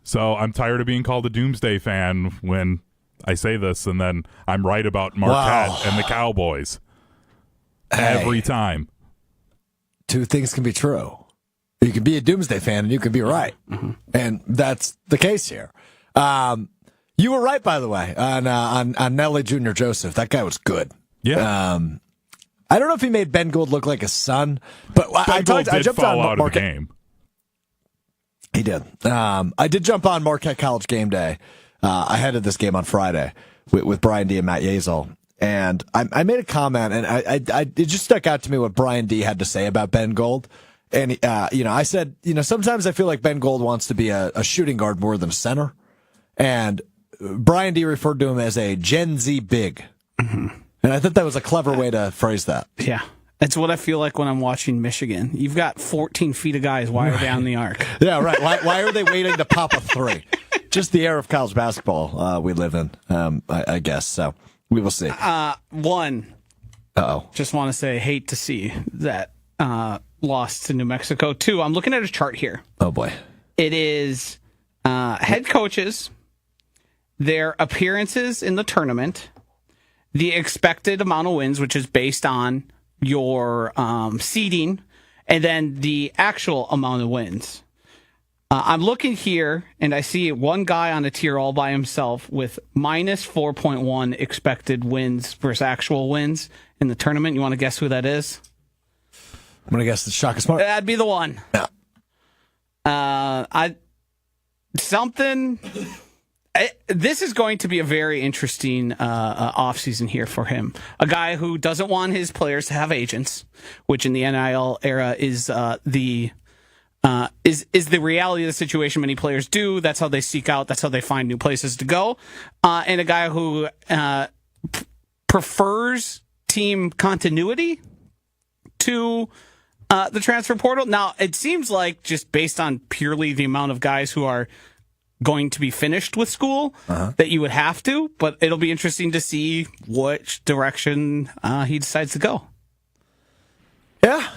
Speaker 3: So I'm tired of being called a doomsday fan when I say this, and then I'm right about Marquette and the Cowboys every time.
Speaker 1: Two things can be true. You can be a doomsday fan, and you can be right. Mm-hmm. And that's the case here. You were right, by the way, on Nelly Jr. Joseph. That guy was good.
Speaker 3: Yeah.
Speaker 1: I don't know if he made Ben Gould look like his son, but I jumped
Speaker 3: fall
Speaker 1: on
Speaker 3: out
Speaker 1: Marquette.
Speaker 3: of the game.
Speaker 1: He did. I did jump on Marquette College Game Day ahead of this game on Friday with Brian D and Matt Yazel, and I made a comment, and it just stuck out to me what Brian D had to say about Ben Gould. And I said, sometimes I feel like Ben Gould wants to be a shooting guard more than a center, and Brian D referred to him as a Gen Z big. Mm-hmm. And I thought that was a clever way to phrase that.
Speaker 2: Yeah. That's what I feel like when I'm watching Michigan. You've got 14 feet of guys wired down the arc.
Speaker 1: Yeah, right. Why are they waiting to pop a three? Just the era of college basketball we live in, I guess. So we will see.
Speaker 2: One.
Speaker 1: Uh-oh.
Speaker 2: Just want to say, hate to see that loss to New Mexico. Two, I'm looking at a chart here.
Speaker 1: Oh, boy.
Speaker 2: It is head coaches, their appearances in the tournament, the expected amount of wins, which is based on your seeding, and then the actual amount of wins. I'm looking here, and I see one guy on a tier all by himself with minus 4.1 expected wins versus actual wins in the tournament. You want to guess who that is?
Speaker 1: I'm going to guess it's Shaka Smart.
Speaker 2: That'd be the one.
Speaker 1: Yeah.
Speaker 2: This is going to be a very interesting offseason here for him. A guy who doesn't want his players to have agents, which in the NIL era is the reality of the situation. Many players do. That's how they seek out. That's how they find new places to go. And a guy who prefers team continuity to the transfer portal. Now, it seems like just based on purely the amount of guys who are going to be finished with school that you would have to, but it'll be interesting to see which direction he decides to go.
Speaker 1: Yeah.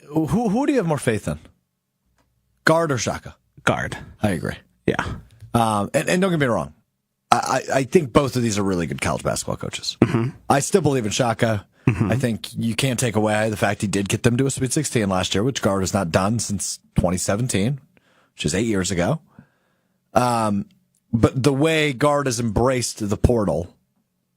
Speaker 1: Who do you have more faith in? Gard or Shaka?
Speaker 2: Gard.
Speaker 1: I agree.
Speaker 2: Yeah.
Speaker 1: And don't get me wrong. I think both of these are really good college basketball coaches.
Speaker 2: Mm-hmm.
Speaker 1: I still believe in Shaka. Mm-hmm. I think you can't take away the fact he did get them to a Sweet 16 last year, which Gard has not done since 2017. Which is 8 years ago. But the way Gard has embraced the portal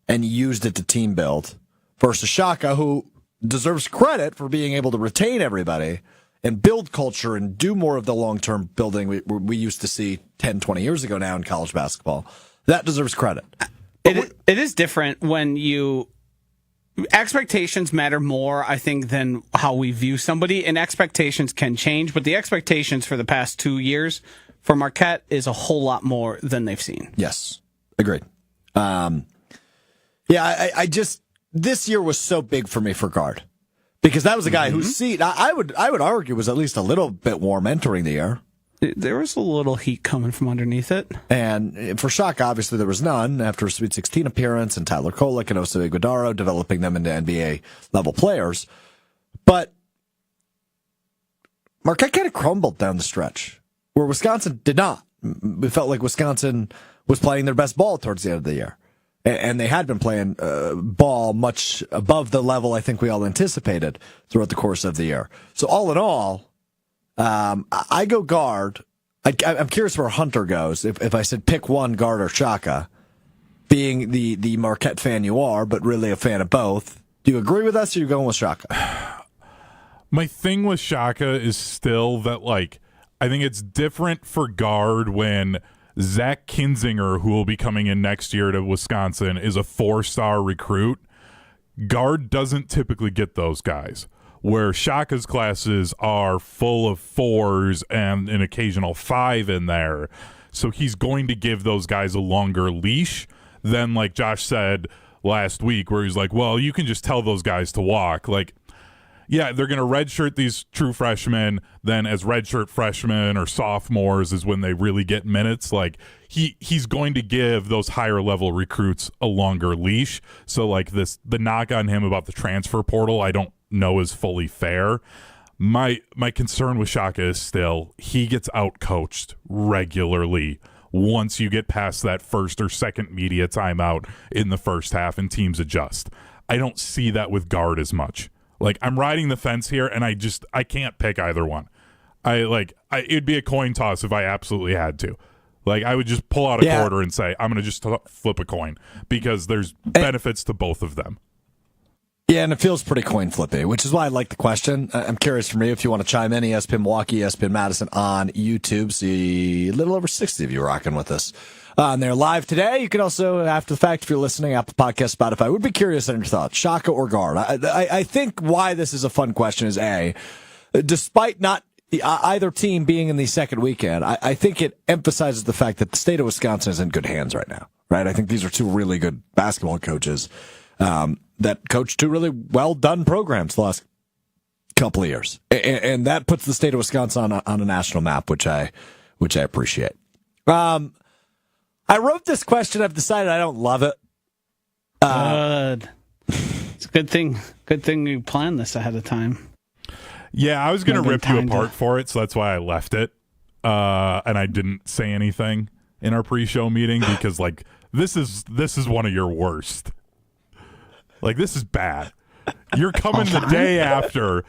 Speaker 1: and used it to team build versus Shaka, who deserves credit for being able to retain everybody and build culture and do more of the long-term building we used to see 10, 20 years ago now in college basketball. That deserves credit.
Speaker 2: It is different when expectations matter more, I think, than how we view somebody, and expectations can change, but the expectations for the past 2 years for Marquette is a whole lot more than they've seen.
Speaker 1: Yes, agreed. I just this year was so big for me for Gard because that was a guy whose seat I would argue was at least a little bit warm entering the year.
Speaker 2: There was a little heat coming from underneath it.
Speaker 1: And for Shaka, obviously, there was none after a Sweet 16 appearance and Tyler Kolek and Osa Iguodaro developing them into NBA-level players. But Marquette kind of crumbled down the stretch, where Wisconsin did not. It felt like Wisconsin was playing their best ball towards the end of the year. And they had been playing ball much above the level I think we all anticipated throughout the course of the year. So all in all, I go Gard. I'm curious where Hunter goes. If I said pick one, Gard or Shaka, being the Marquette fan you are, but really a fan of both, do you agree with us or are you going with Shaka?
Speaker 3: My thing with Shaka is still that, I think it's different for Gard when Zach Kinzinger, who will be coming in next year to Wisconsin, is a 4-star recruit. Gard doesn't typically get those guys. Where Shaka's classes are full of 4s and an occasional 5 in there. So he's going to give those guys a longer leash than, like Josh said last week, where he's like, well, you can just tell those guys to walk. yeah, they're going to redshirt these true freshmen. Then as redshirt freshmen or sophomores is when they really get minutes. Like he's going to give those higher level recruits a longer leash. So like the knock on him about the transfer portal, I don't know is fully fair. My concern with Shaka is still he gets outcoached regularly once you get past that first or second media timeout in the first half and teams adjust. I don't see that with Gard as much. Like, I'm riding the fence here, and I can't pick either one. It'd be a coin toss if I absolutely had to. Like, I would just pull out a quarter and say, I'm going to just flip a coin because there's benefits to both of them.
Speaker 1: Yeah, and it feels pretty coin flippy, which is why I like the question. I'm curious from you if you want to chime in. ESPN Milwaukee, ESPN Madison on YouTube. See a little over 60 of you rocking with us. And they're live today. You can also, after the fact, if you're listening, Apple Podcast, Spotify. Would be curious on your thoughts. Shaka or Gard? I think why this is a fun question is, A, despite not either team being in the second weekend, I think it emphasizes the fact that the state of Wisconsin is in good hands right now. Right? I think these are two really good basketball coaches that coach two really well-done programs the last couple of years. And that puts the state of Wisconsin on a national map, which I appreciate. I wrote this question. I've decided I don't love it.
Speaker 2: Good. It's a good thing. Good thing you planned this ahead of time.
Speaker 3: Yeah, I was going to rip you apart for it, so that's why I left it. And I didn't say anything in our pre-show meeting because, like, this is one of your worst. Like, this is bad. You're coming the day after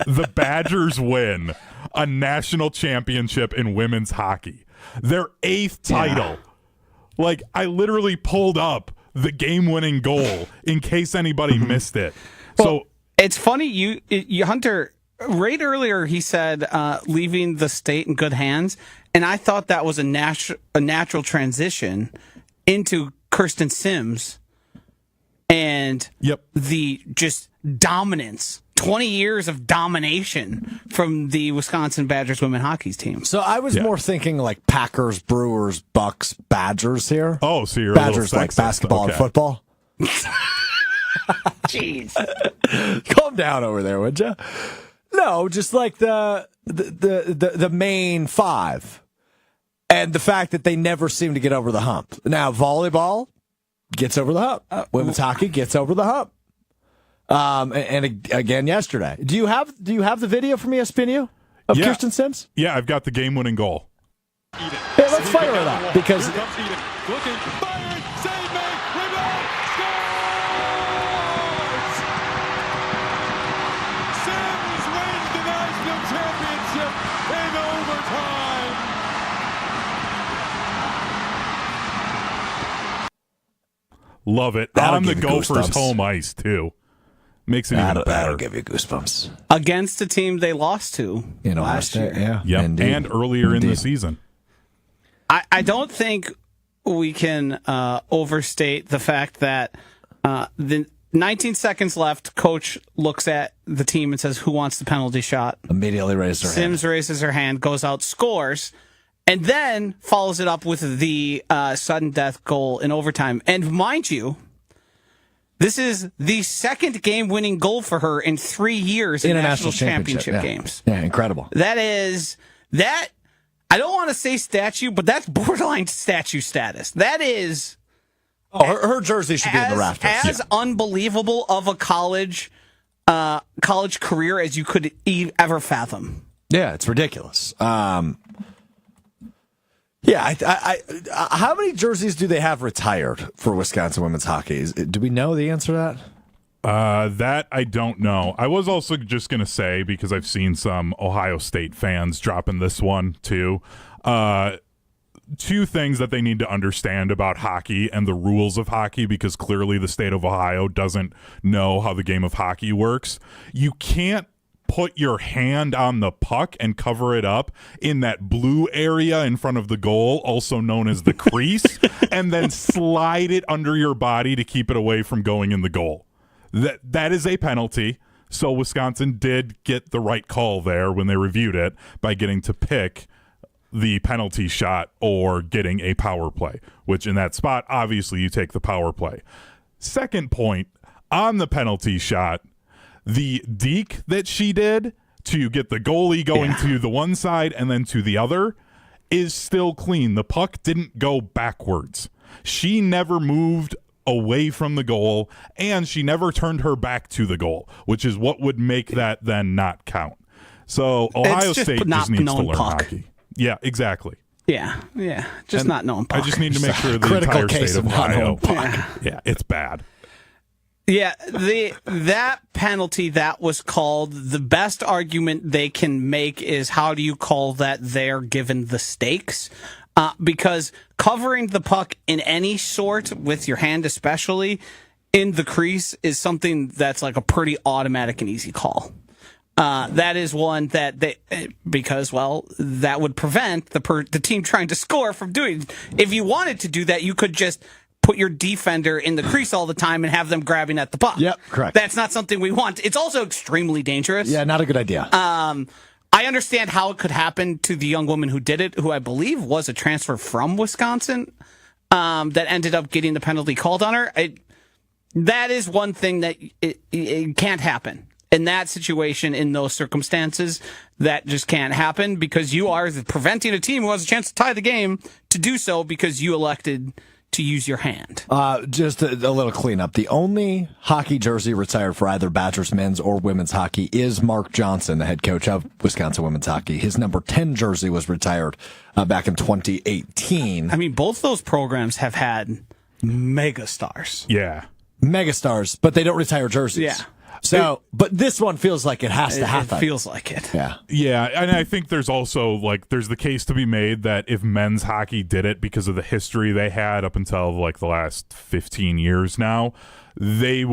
Speaker 3: the Badgers win a national championship in women's hockey. Their 8th title. Yeah. Like, I literally pulled up the game-winning goal in case anybody missed it.
Speaker 2: Well, so it's funny, you Hunter, right earlier he said leaving the state in good hands, and I thought that was a natural transition into Kirsten Sims and the just dominance. 20 years of domination from the Wisconsin Badgers women hockey team.
Speaker 1: So I was more thinking like Packers, Brewers, Bucks, Badgers here.
Speaker 3: Oh, so you're
Speaker 1: Badgers like basketball and football.
Speaker 2: Jeez.
Speaker 1: Calm down over there, would you? No, just like the main five. And the fact that they never seem to get over the hump. Now, volleyball gets over the hump. Women's hockey gets over the hump. And again yesterday. Do you have the video from ESPNU of Kirsten Sims?
Speaker 3: Yeah, I've got the game-winning goal.
Speaker 1: Yeah, let's fire it up because
Speaker 4: here comes Eden. Looking, fired, save, make, rebound, scores! Sims wins the national championship in overtime.
Speaker 3: Love it. On the Gophers' home ice too. Makes it even better.
Speaker 1: That'll give you goosebumps.
Speaker 2: Against a team they lost to
Speaker 1: last year. Yeah.
Speaker 3: Yep. And earlier in the season.
Speaker 2: I don't think we can overstate the fact that the 19 seconds left, coach looks at the team and says, who wants the penalty shot?
Speaker 1: Immediately raises her hand.
Speaker 2: Sims raises her hand, goes out, scores, and then follows it up with the sudden death goal in overtime. And mind you, this is the second game-winning goal for her in 3 years in national championship games.
Speaker 1: Yeah, incredible.
Speaker 2: That I don't want to say statue, but that's borderline statue status. That is.
Speaker 1: Oh, her jersey should be in the rafters.
Speaker 2: As unbelievable of a college career as you could ever fathom.
Speaker 1: Yeah, it's ridiculous. Yeah, how many jerseys do they have retired for Wisconsin women's hockey? Do we know the answer to that?
Speaker 3: That I don't know. I was also just going to say, because I've seen some Ohio State fans dropping this one too, two things that they need to understand about hockey and the rules of hockey, because clearly the state of Ohio doesn't know how the game of hockey works. You can't put your hand on the puck and cover it up in that blue area in front of the goal, also known as the crease, and then slide it under your body to keep it away from going in the goal. That is a penalty. So Wisconsin did get the right call there when they reviewed it by getting to pick the penalty shot or getting a power play, which in that spot, obviously you take the power play. Second point, on the penalty shot, The deke that she did to get the goalie going to the one side and then to the other is still clean. The puck didn't go backwards. She never moved away from the goal, and she never turned her back to the goal, which is what would make that then not count. So Ohio State just needs to learn hockey. Yeah, exactly.
Speaker 2: Yeah. Just not knowing puck.
Speaker 3: I just need to make sure the entire state of Ohio. Yeah, it's bad.
Speaker 2: Yeah, that penalty that was called, the best argument they can make is how do you call that there given the stakes? Because covering the puck in any sort, with your hand especially, in the crease is something that's like a pretty automatic and easy call. That is one that that would prevent the team trying to score from doing. If you wanted to do that, you could just put your defender in the crease all the time and have them grabbing at the puck.
Speaker 1: Yep, correct.
Speaker 2: That's not something we want. It's also extremely dangerous.
Speaker 1: Yeah, not a good idea.
Speaker 2: I understand how it could happen to the young woman who did it, who I believe was a transfer from Wisconsin, that ended up getting the penalty called on her. That is one thing that it can't happen. In that situation, in those circumstances, that just can't happen because you are preventing a team who has a chance to tie the game to do so because you elected to use your hand.
Speaker 1: Just a little cleanup. The only hockey jersey retired for either Badgers men's or women's hockey is Mark Johnson, the head coach of Wisconsin women's hockey. His number 10 jersey was retired back in 2018.
Speaker 2: I mean, both those programs have had mega stars.
Speaker 3: Yeah.
Speaker 1: Mega stars, but they don't retire jerseys.
Speaker 2: Yeah.
Speaker 1: So, but this one feels like it has to happen.
Speaker 2: It feels like it.
Speaker 1: Yeah.
Speaker 3: Yeah, and I think there's also there's the case to be made that if men's hockey did it because of the history they had up until the last 15 years now, they'd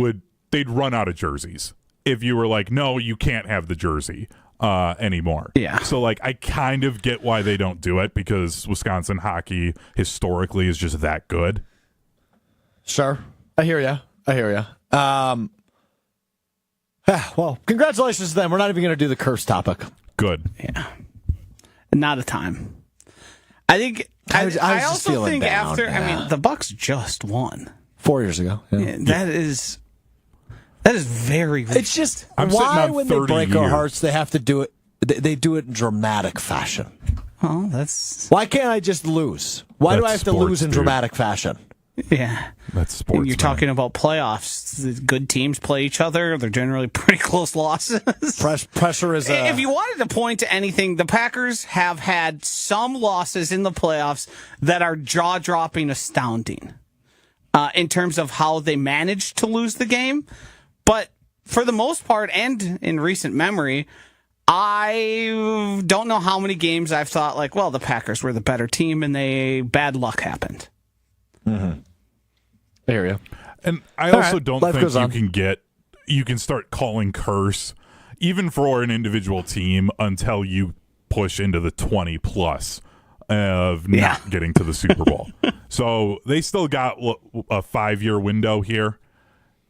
Speaker 3: run out of jerseys. If you were like, no, you can't have the jersey anymore.
Speaker 2: Yeah.
Speaker 3: So I kind of get why they don't do it because Wisconsin hockey historically is just that good.
Speaker 1: Sure. I hear you. Well, congratulations to them. We're not even going to do the curse topic.
Speaker 3: Good.
Speaker 2: Yeah. Not a time. I think. I also think
Speaker 1: down,
Speaker 2: after. Yeah. I mean, the Bucks just won
Speaker 1: 4 years ago. Yeah.
Speaker 2: That is very.
Speaker 1: It's just
Speaker 3: I'm
Speaker 1: why when they
Speaker 3: 30
Speaker 1: break our
Speaker 3: years.
Speaker 1: hearts, they have to do it. They do it in dramatic fashion.
Speaker 2: Oh, that's.
Speaker 1: Why can't I just lose? Why do I
Speaker 3: That's
Speaker 1: have to lose in
Speaker 3: dude.
Speaker 1: dramatic fashion?
Speaker 2: Yeah.
Speaker 3: That's sports.
Speaker 2: You're talking about playoffs. The good teams play each other. They're generally pretty close losses.
Speaker 1: Pressure is.
Speaker 2: If you wanted to point to anything, the Packers have had some losses in the playoffs that are jaw-dropping, astounding in terms of how they managed to lose the game. But for the most part, and in recent memory, I don't know how many games I've thought the Packers were the better team and bad luck happened.
Speaker 1: Mm-hmm. I hear you.
Speaker 3: And I also don't think you can start calling curse even for an individual team until you push into the 20 plus of not getting to the Super Bowl. So they still got a 5-year window here.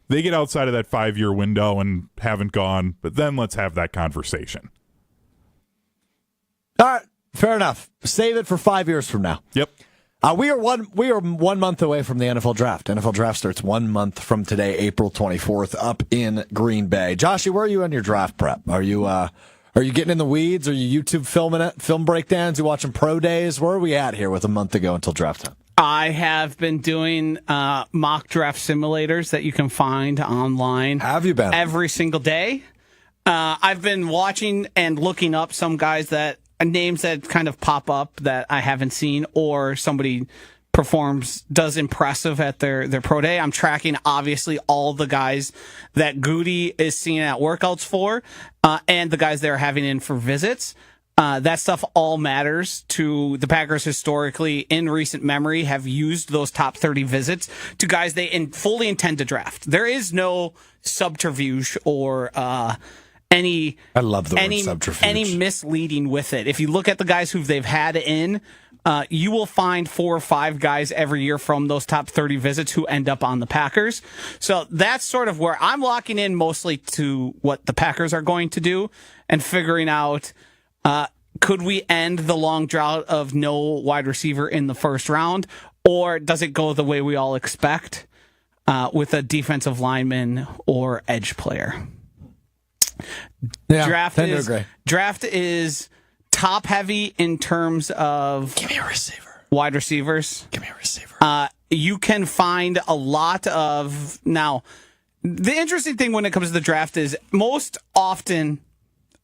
Speaker 3: They get outside of that 5-year window and haven't gone, but then let's have that conversation.
Speaker 1: All right, fair enough. Save it for 5 years from now.
Speaker 3: Yep.
Speaker 1: We are 1 month away from the NFL draft. NFL draft starts 1 month from today, April 24th, up in Green Bay. Joshy, where are you on your draft prep? Are you getting in the weeds? Are you YouTube filming it? Film breakdowns? You watching pro days? Where are we at here with a month to go until draft time?
Speaker 2: I have been doing mock draft simulators that you can find online.
Speaker 1: Have you been? Every
Speaker 2: single day. I've been watching and looking up some guys names that kind of pop up that I haven't seen, or somebody does impressive at their pro day. I'm tracking, obviously, all the guys that Goody is seeing at workouts for, and the guys they're having in for visits. That stuff all matters to the Packers historically. In recent memory, have used those top 30 visits to guys they fully intend to draft. There is no subterfuge or I love the word subterfuge. Any misleading with it. If you look at the guys who they've had in, you will find 4 or 5 guys every year from those top 30 visits who end up on the Packers. So that's sort of where I'm locking in mostly to what the Packers are going to do and figuring out, could we end the long drought of no wide receiver in the first round, or does it go the way we all expect with a defensive lineman or edge player?
Speaker 1: Yeah,
Speaker 2: Draft is top heavy in terms of
Speaker 1: Give me a receiver.
Speaker 2: Wide receivers.
Speaker 1: Give me a receiver.
Speaker 2: You can find a lot of now. The interesting thing when it comes to the draft is most often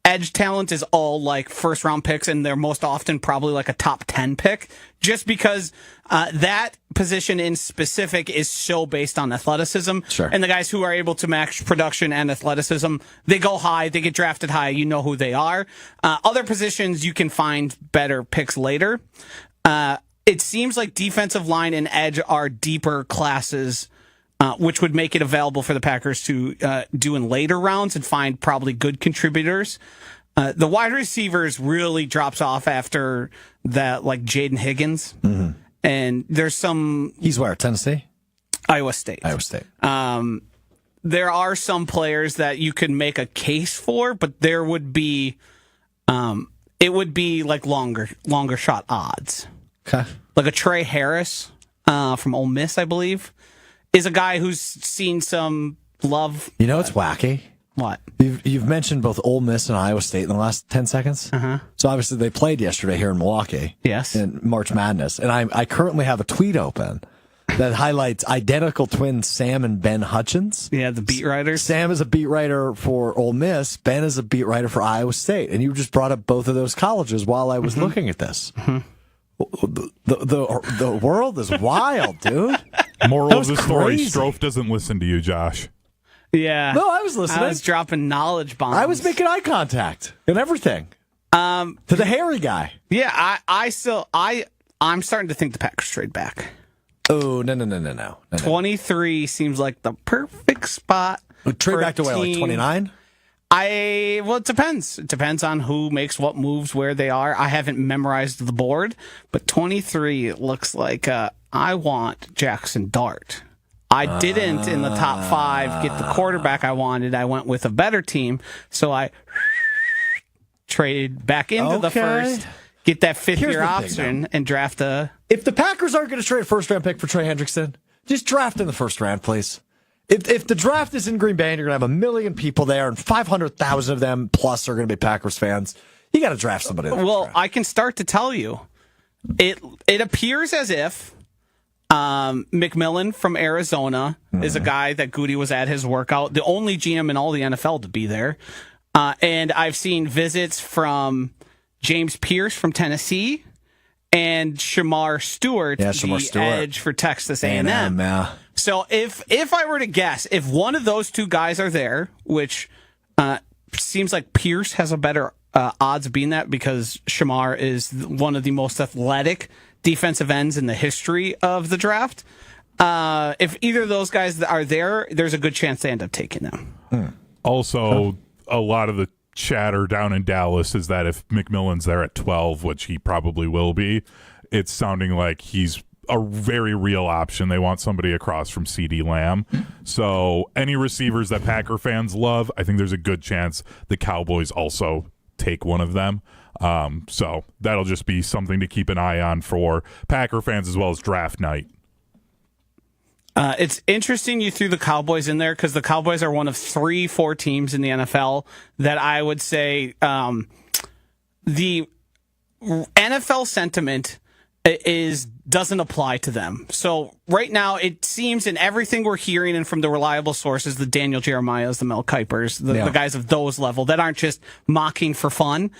Speaker 2: edge talent is all like first round picks, and they're most often probably like a top 10 pick, just because that position in specific is so based on athleticism.
Speaker 1: Sure.
Speaker 2: And the guys who are able to match production and athleticism, they go high, they get drafted high, you know who they are. Other positions you can find better picks later. It seems like defensive line and edge are deeper classes, which would make it available for the Packers to do in later rounds and find probably good contributors. The wide receivers really drops off after that, like Jaden Higgins. Mm-hmm. And there's some...
Speaker 1: He's where? Tennessee?
Speaker 2: Iowa State. There are some players that you could make a case for, but there would be... it would be like longer shot odds.
Speaker 1: Okay.
Speaker 2: Like a Trey Harris from Ole Miss, I believe, is a guy who's seen some love.
Speaker 1: You know, it's wacky.
Speaker 2: What?
Speaker 1: You've mentioned both Ole Miss and Iowa State in the last 10 seconds. Uh-huh. So obviously they played yesterday here in Milwaukee.
Speaker 2: Yes.
Speaker 1: In March Madness. And I currently have a tweet open that highlights identical twins Sam and Ben Hutchins.
Speaker 2: Yeah, the beat writers.
Speaker 1: Sam is a beat writer for Ole Miss. Ben is a beat writer for Iowa State. And you just brought up both of those colleges while I was looking at this. Mm-hmm. The world is wild, dude.
Speaker 3: Moral of the story,
Speaker 1: crazy.
Speaker 3: Strouf doesn't listen to you, Josh.
Speaker 2: Yeah.
Speaker 1: No, I was listening.
Speaker 2: I was dropping knowledge bombs.
Speaker 1: I was making eye contact and everything. To the hairy guy.
Speaker 2: Yeah, I'm starting to think the Packers trade back.
Speaker 1: Oh, no.
Speaker 2: 23 seems like the perfect spot.
Speaker 1: Trade back to what, like 29?
Speaker 2: Well, it depends. It depends on who makes what moves, where they are. I haven't memorized the board, but 23 looks like I want Jackson Dart. I didn't in the top 5 get the quarterback I wanted. I went with a better team, so I traded back into the first, get that fifth-year option, and draft a...
Speaker 1: If the Packers aren't going to trade a first-round pick for Trey Hendrickson, just draft in the first round, please. If the draft is in Green Bay and you're going to have 1 million people there and 500,000 of them plus are going to be Packers fans, you got to draft somebody.
Speaker 2: Well, I can start to tell you. It appears as if McMillan from Arizona is a guy that Goody was at his workout, the only GM in all the NFL to be there. And I've seen visits from James Pierce from Tennessee and Shamar Stewart, edge for Texas A&M.
Speaker 1: Yeah.
Speaker 2: So if I were to guess, if one of those two guys are there, which seems like Pierce has a better odds of being that because Shamar is one of the most athletic defensive ends in the history of the draft. If either of those guys are there, there's a good chance they end up taking them.
Speaker 3: Also, a lot of the chatter down in Dallas is that if McMillan's there at 12, which he probably will be, it's sounding like he's a very real option. They want somebody across from CeeDee Lamb. So any receivers that Packer fans love, I think there's a good chance the Cowboys also take one of them. So that'll just be something to keep an eye on for Packer fans as well as draft night.
Speaker 2: It's interesting you threw the Cowboys in there because the Cowboys are one of 3-4 teams in the NFL that I would say the NFL sentiment doesn't apply to them. So right now it seems in everything we're hearing and from the reliable sources, the Daniel Jeremiahs, the Mel Kipers, the guys of those level that aren't just mocking for fun,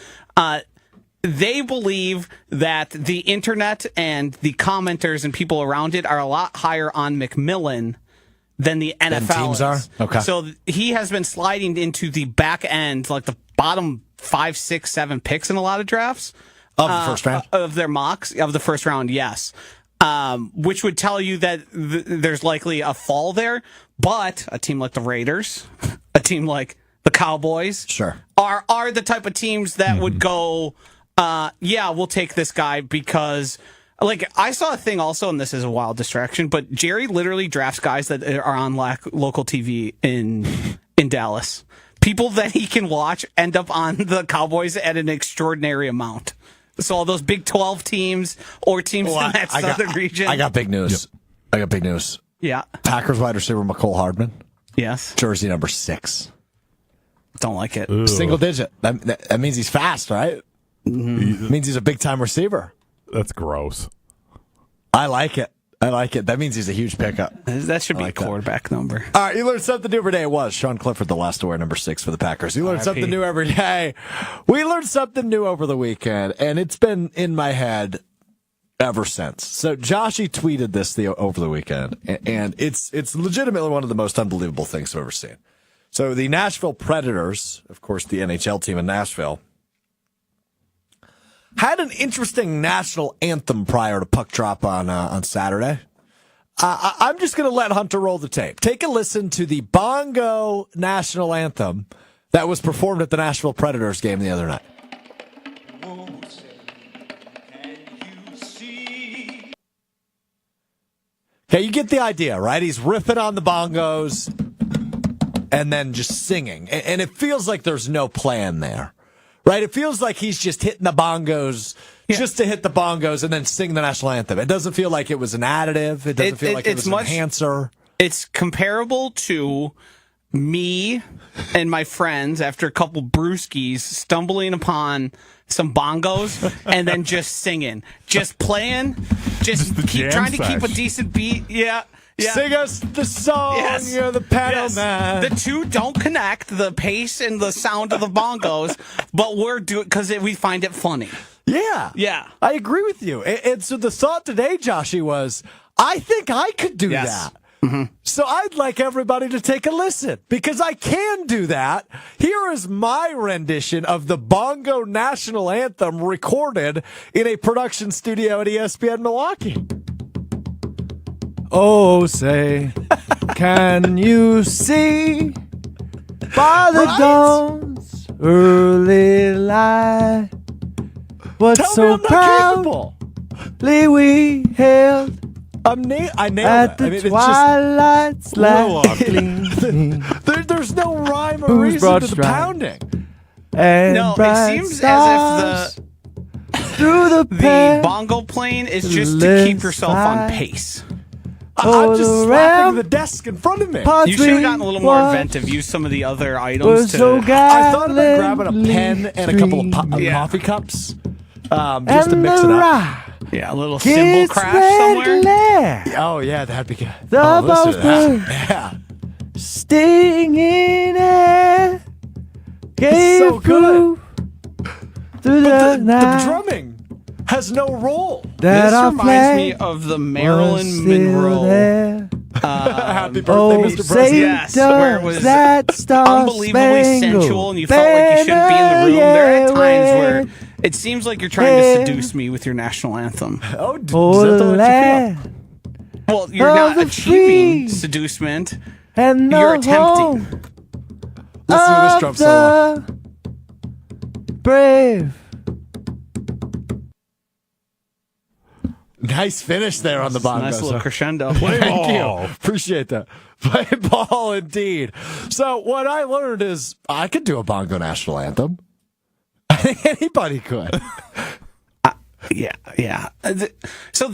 Speaker 2: they believe that the internet and the commenters and people around it are a lot higher on McMillan than the NFL
Speaker 1: teams are? Okay.
Speaker 2: So he has been sliding into the back end, like the bottom 5, 6, 7 picks in a lot of drafts.
Speaker 1: Of the first round?
Speaker 2: Of their mocks, of the first round, yes. Which would tell you that there's likely a fall there. But a team like the Raiders, a team like the Cowboys, are the type of teams that would go, we'll take this guy because, like, I saw a thing also, and this is a wild distraction, but Jerry literally drafts guys that are on local TV in Dallas. People that he can watch end up on the Cowboys at an extraordinary amount. So all those Big 12 teams or teams in that southern region.
Speaker 1: I got big news.
Speaker 2: Yeah.
Speaker 1: Packers wide receiver McCole Hardman.
Speaker 2: Yes.
Speaker 1: Jersey number 6.
Speaker 2: Don't like it.
Speaker 3: Ugh.
Speaker 1: Single digit. That means he's fast, right? Mm-hmm. Means he's a big time receiver.
Speaker 3: That's gross.
Speaker 1: I like it. That means he's a huge pickup.
Speaker 2: That should be a quarterback number.
Speaker 1: All right, you learn something new every day. It was Sean Clifford, the last to wear number 6 for the Packers. You learn something new every day. We learned something new over the weekend, and it's been in my head ever since. So Joshy tweeted this over the weekend, and it's legitimately one of the most unbelievable things I've ever seen. So the Nashville Predators, of course, the NHL team in Nashville, had an interesting national anthem prior to puck drop on Saturday. I'm just going to let Hunter roll the tape. Take a listen to the Bongo national anthem that was performed at the Nashville Predators game the other night. Okay, you get the idea, right? He's riffing on the bongos and then just singing. And it feels like there's no plan there. Right? It feels like he's just hitting the bongos just to hit the bongos and then sing the national anthem. It doesn't feel like it was an additive. It doesn't feel like it was an enhancer.
Speaker 2: It's comparable to me and my friends after a couple brewskis stumbling upon some bongos and then just singing. Just playing. Just keep trying to keep a decent beat. Yeah. Yeah.
Speaker 1: Sing us the song,
Speaker 2: yes.
Speaker 1: You're the pedal man.
Speaker 2: The two don't connect, the pace and the sound of the bongos, but we're doing because we find it funny.
Speaker 1: Yeah.
Speaker 2: Yeah.
Speaker 1: I agree with you. And so the thought today, Joshy, was, I think I could do that. Mm-hmm. So I'd like everybody to take a listen because I can do that. Here is my rendition of the Bongo National Anthem recorded in a production studio at ESPN Milwaukee. Oh, say, can you see by the dawn's early light what so proudly we hailed I nailed
Speaker 2: at
Speaker 1: it.
Speaker 2: The twilight's last gleaming.
Speaker 1: There's no rhyme or reason to the pounding.
Speaker 2: And no, it seems as if the bongo playing is just to keep yourself on pace.
Speaker 1: I'm just slapping the desk in front of me.
Speaker 2: You should have gotten a little more inventive. Use some of the other items.
Speaker 1: I thought about grabbing a pen and a couple of coffee cups just to mix it up.
Speaker 2: Yeah, a little cymbal crash somewhere.
Speaker 1: Oh, yeah, that'd be good.
Speaker 5: The
Speaker 1: yeah.
Speaker 5: Stinging air.
Speaker 1: It's so good.
Speaker 5: Through
Speaker 1: the drumming has no role.
Speaker 2: This reminds me of the Marilyn Monroe.
Speaker 1: Happy birthday, Mr. President.
Speaker 2: Yes, where it was unbelievably sensual and you felt like you shouldn't be in the room. There are times where it seems like you're trying to seduce me with your national anthem.
Speaker 1: Oh, does that what you feel?
Speaker 2: Well, you're not achieving seducement. You're attempting.
Speaker 1: Listen to this drum solo.
Speaker 5: Brave.
Speaker 1: Nice finish there on the bongos.
Speaker 2: Nice little crescendo.
Speaker 1: Thank you. Appreciate that. Play ball indeed. So what I learned is I could do a bongo national anthem. I think anybody could.
Speaker 2: Yeah. So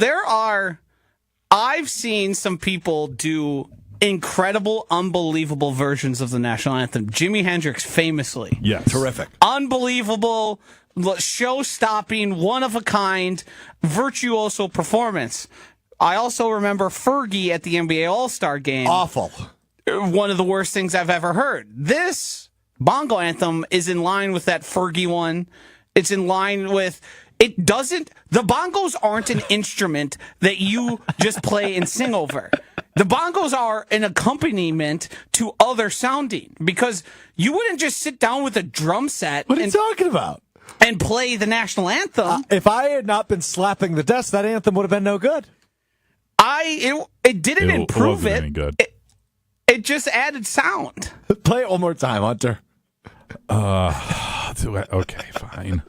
Speaker 2: I've seen some people do incredible, unbelievable versions of the national anthem. Jimi Hendrix famously.
Speaker 3: Yes.
Speaker 1: Terrific.
Speaker 2: Unbelievable, show-stopping, one-of-a-kind, virtuoso performance. I also remember Fergie at the NBA All-Star Game.
Speaker 1: Awful.
Speaker 2: One of the worst things I've ever heard. This bongo anthem is in line with that Fergie one. It's in line with... The bongos aren't an instrument that you just play and sing over. The bongos are an accompaniment to other sounding because you wouldn't just sit down with a drum set.
Speaker 1: What are you talking about?
Speaker 2: And play the national anthem.
Speaker 1: If I had not been slapping the desk, that anthem would have been no good.
Speaker 2: It didn't improve it.
Speaker 3: Any good.
Speaker 2: It just added sound.
Speaker 1: Play it one more time, Hunter.
Speaker 3: Okay, fine.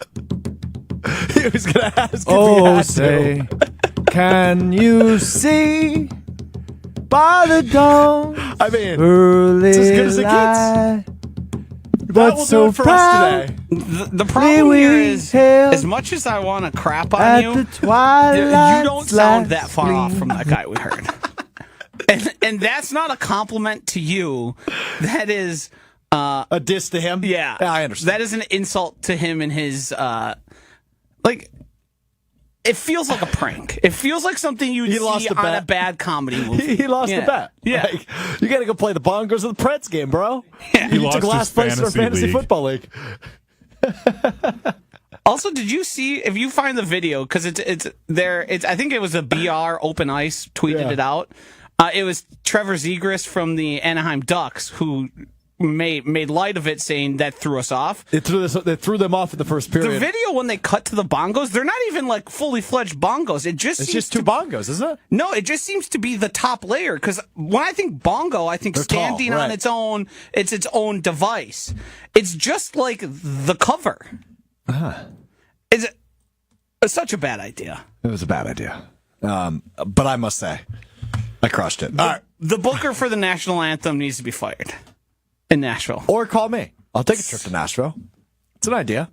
Speaker 1: He was going to ask if
Speaker 5: Oh,
Speaker 1: he had
Speaker 5: say,
Speaker 1: to.
Speaker 5: can you see by the dawn
Speaker 1: I mean,
Speaker 5: early
Speaker 1: it's as good as it
Speaker 5: light?
Speaker 1: That will do it for us today.
Speaker 2: The problem here is, as much as I want to crap on you, you don't sound that far off from that guy we heard. And that's not a compliment to you. That is
Speaker 1: A diss to him?
Speaker 2: Yeah.
Speaker 1: I understand.
Speaker 2: That is an insult to him and his, like, it feels like a prank. It feels like something you'd see on a bad comedy movie.
Speaker 1: He lost the bet.
Speaker 2: Yeah.
Speaker 1: Like, you got to go play the Bongos or the Preds game, bro.
Speaker 2: Yeah.
Speaker 3: He
Speaker 1: You
Speaker 3: lost
Speaker 1: took last
Speaker 3: his
Speaker 1: place in our fantasy
Speaker 3: league.
Speaker 1: football league.
Speaker 2: Also, did you see, if you find the video, because it's there, I think it was a BR Open Ice tweeted it out. It was Trevor Zegras from the Anaheim Ducks who made light of it, saying that threw us off.
Speaker 1: They threw them off in the first period.
Speaker 2: The video, when they cut to the bongos, they're not even like fully fledged bongos. It's
Speaker 1: just two bongos, isn't it?
Speaker 2: No, it just seems to be the top layer. Because when I think bongo, I think
Speaker 1: They're
Speaker 2: standing
Speaker 1: tall,
Speaker 2: on
Speaker 1: right.
Speaker 2: its own. It's its own device. It's just like the cover. It's such a bad idea.
Speaker 1: It was a bad idea. But I must say, I crushed it. All right.
Speaker 2: The booker for the national anthem needs to be fired in Nashville.
Speaker 1: Or call me. I'll take a trip to Nashville. It's an idea.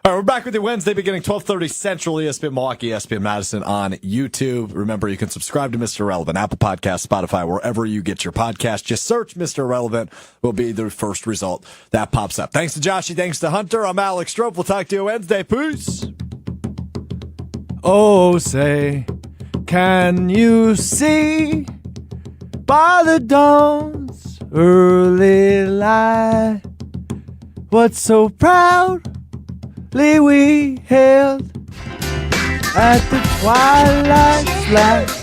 Speaker 1: All right, we're back with you Wednesday beginning 12:30 Central, ESPN Milwaukee, ESPN Madison on YouTube. Remember, you can subscribe to Mr. Irrelevant, Apple Podcasts, Spotify, wherever you get your podcast. Just search Mr. Irrelevant will be the first result that pops up. Thanks to Joshy. Thanks to Hunter. I'm Alex Strouf. We'll talk to you Wednesday. Peace.
Speaker 5: Oh, say, can you see by the dawn's early light what so proudly we held at the twilight's last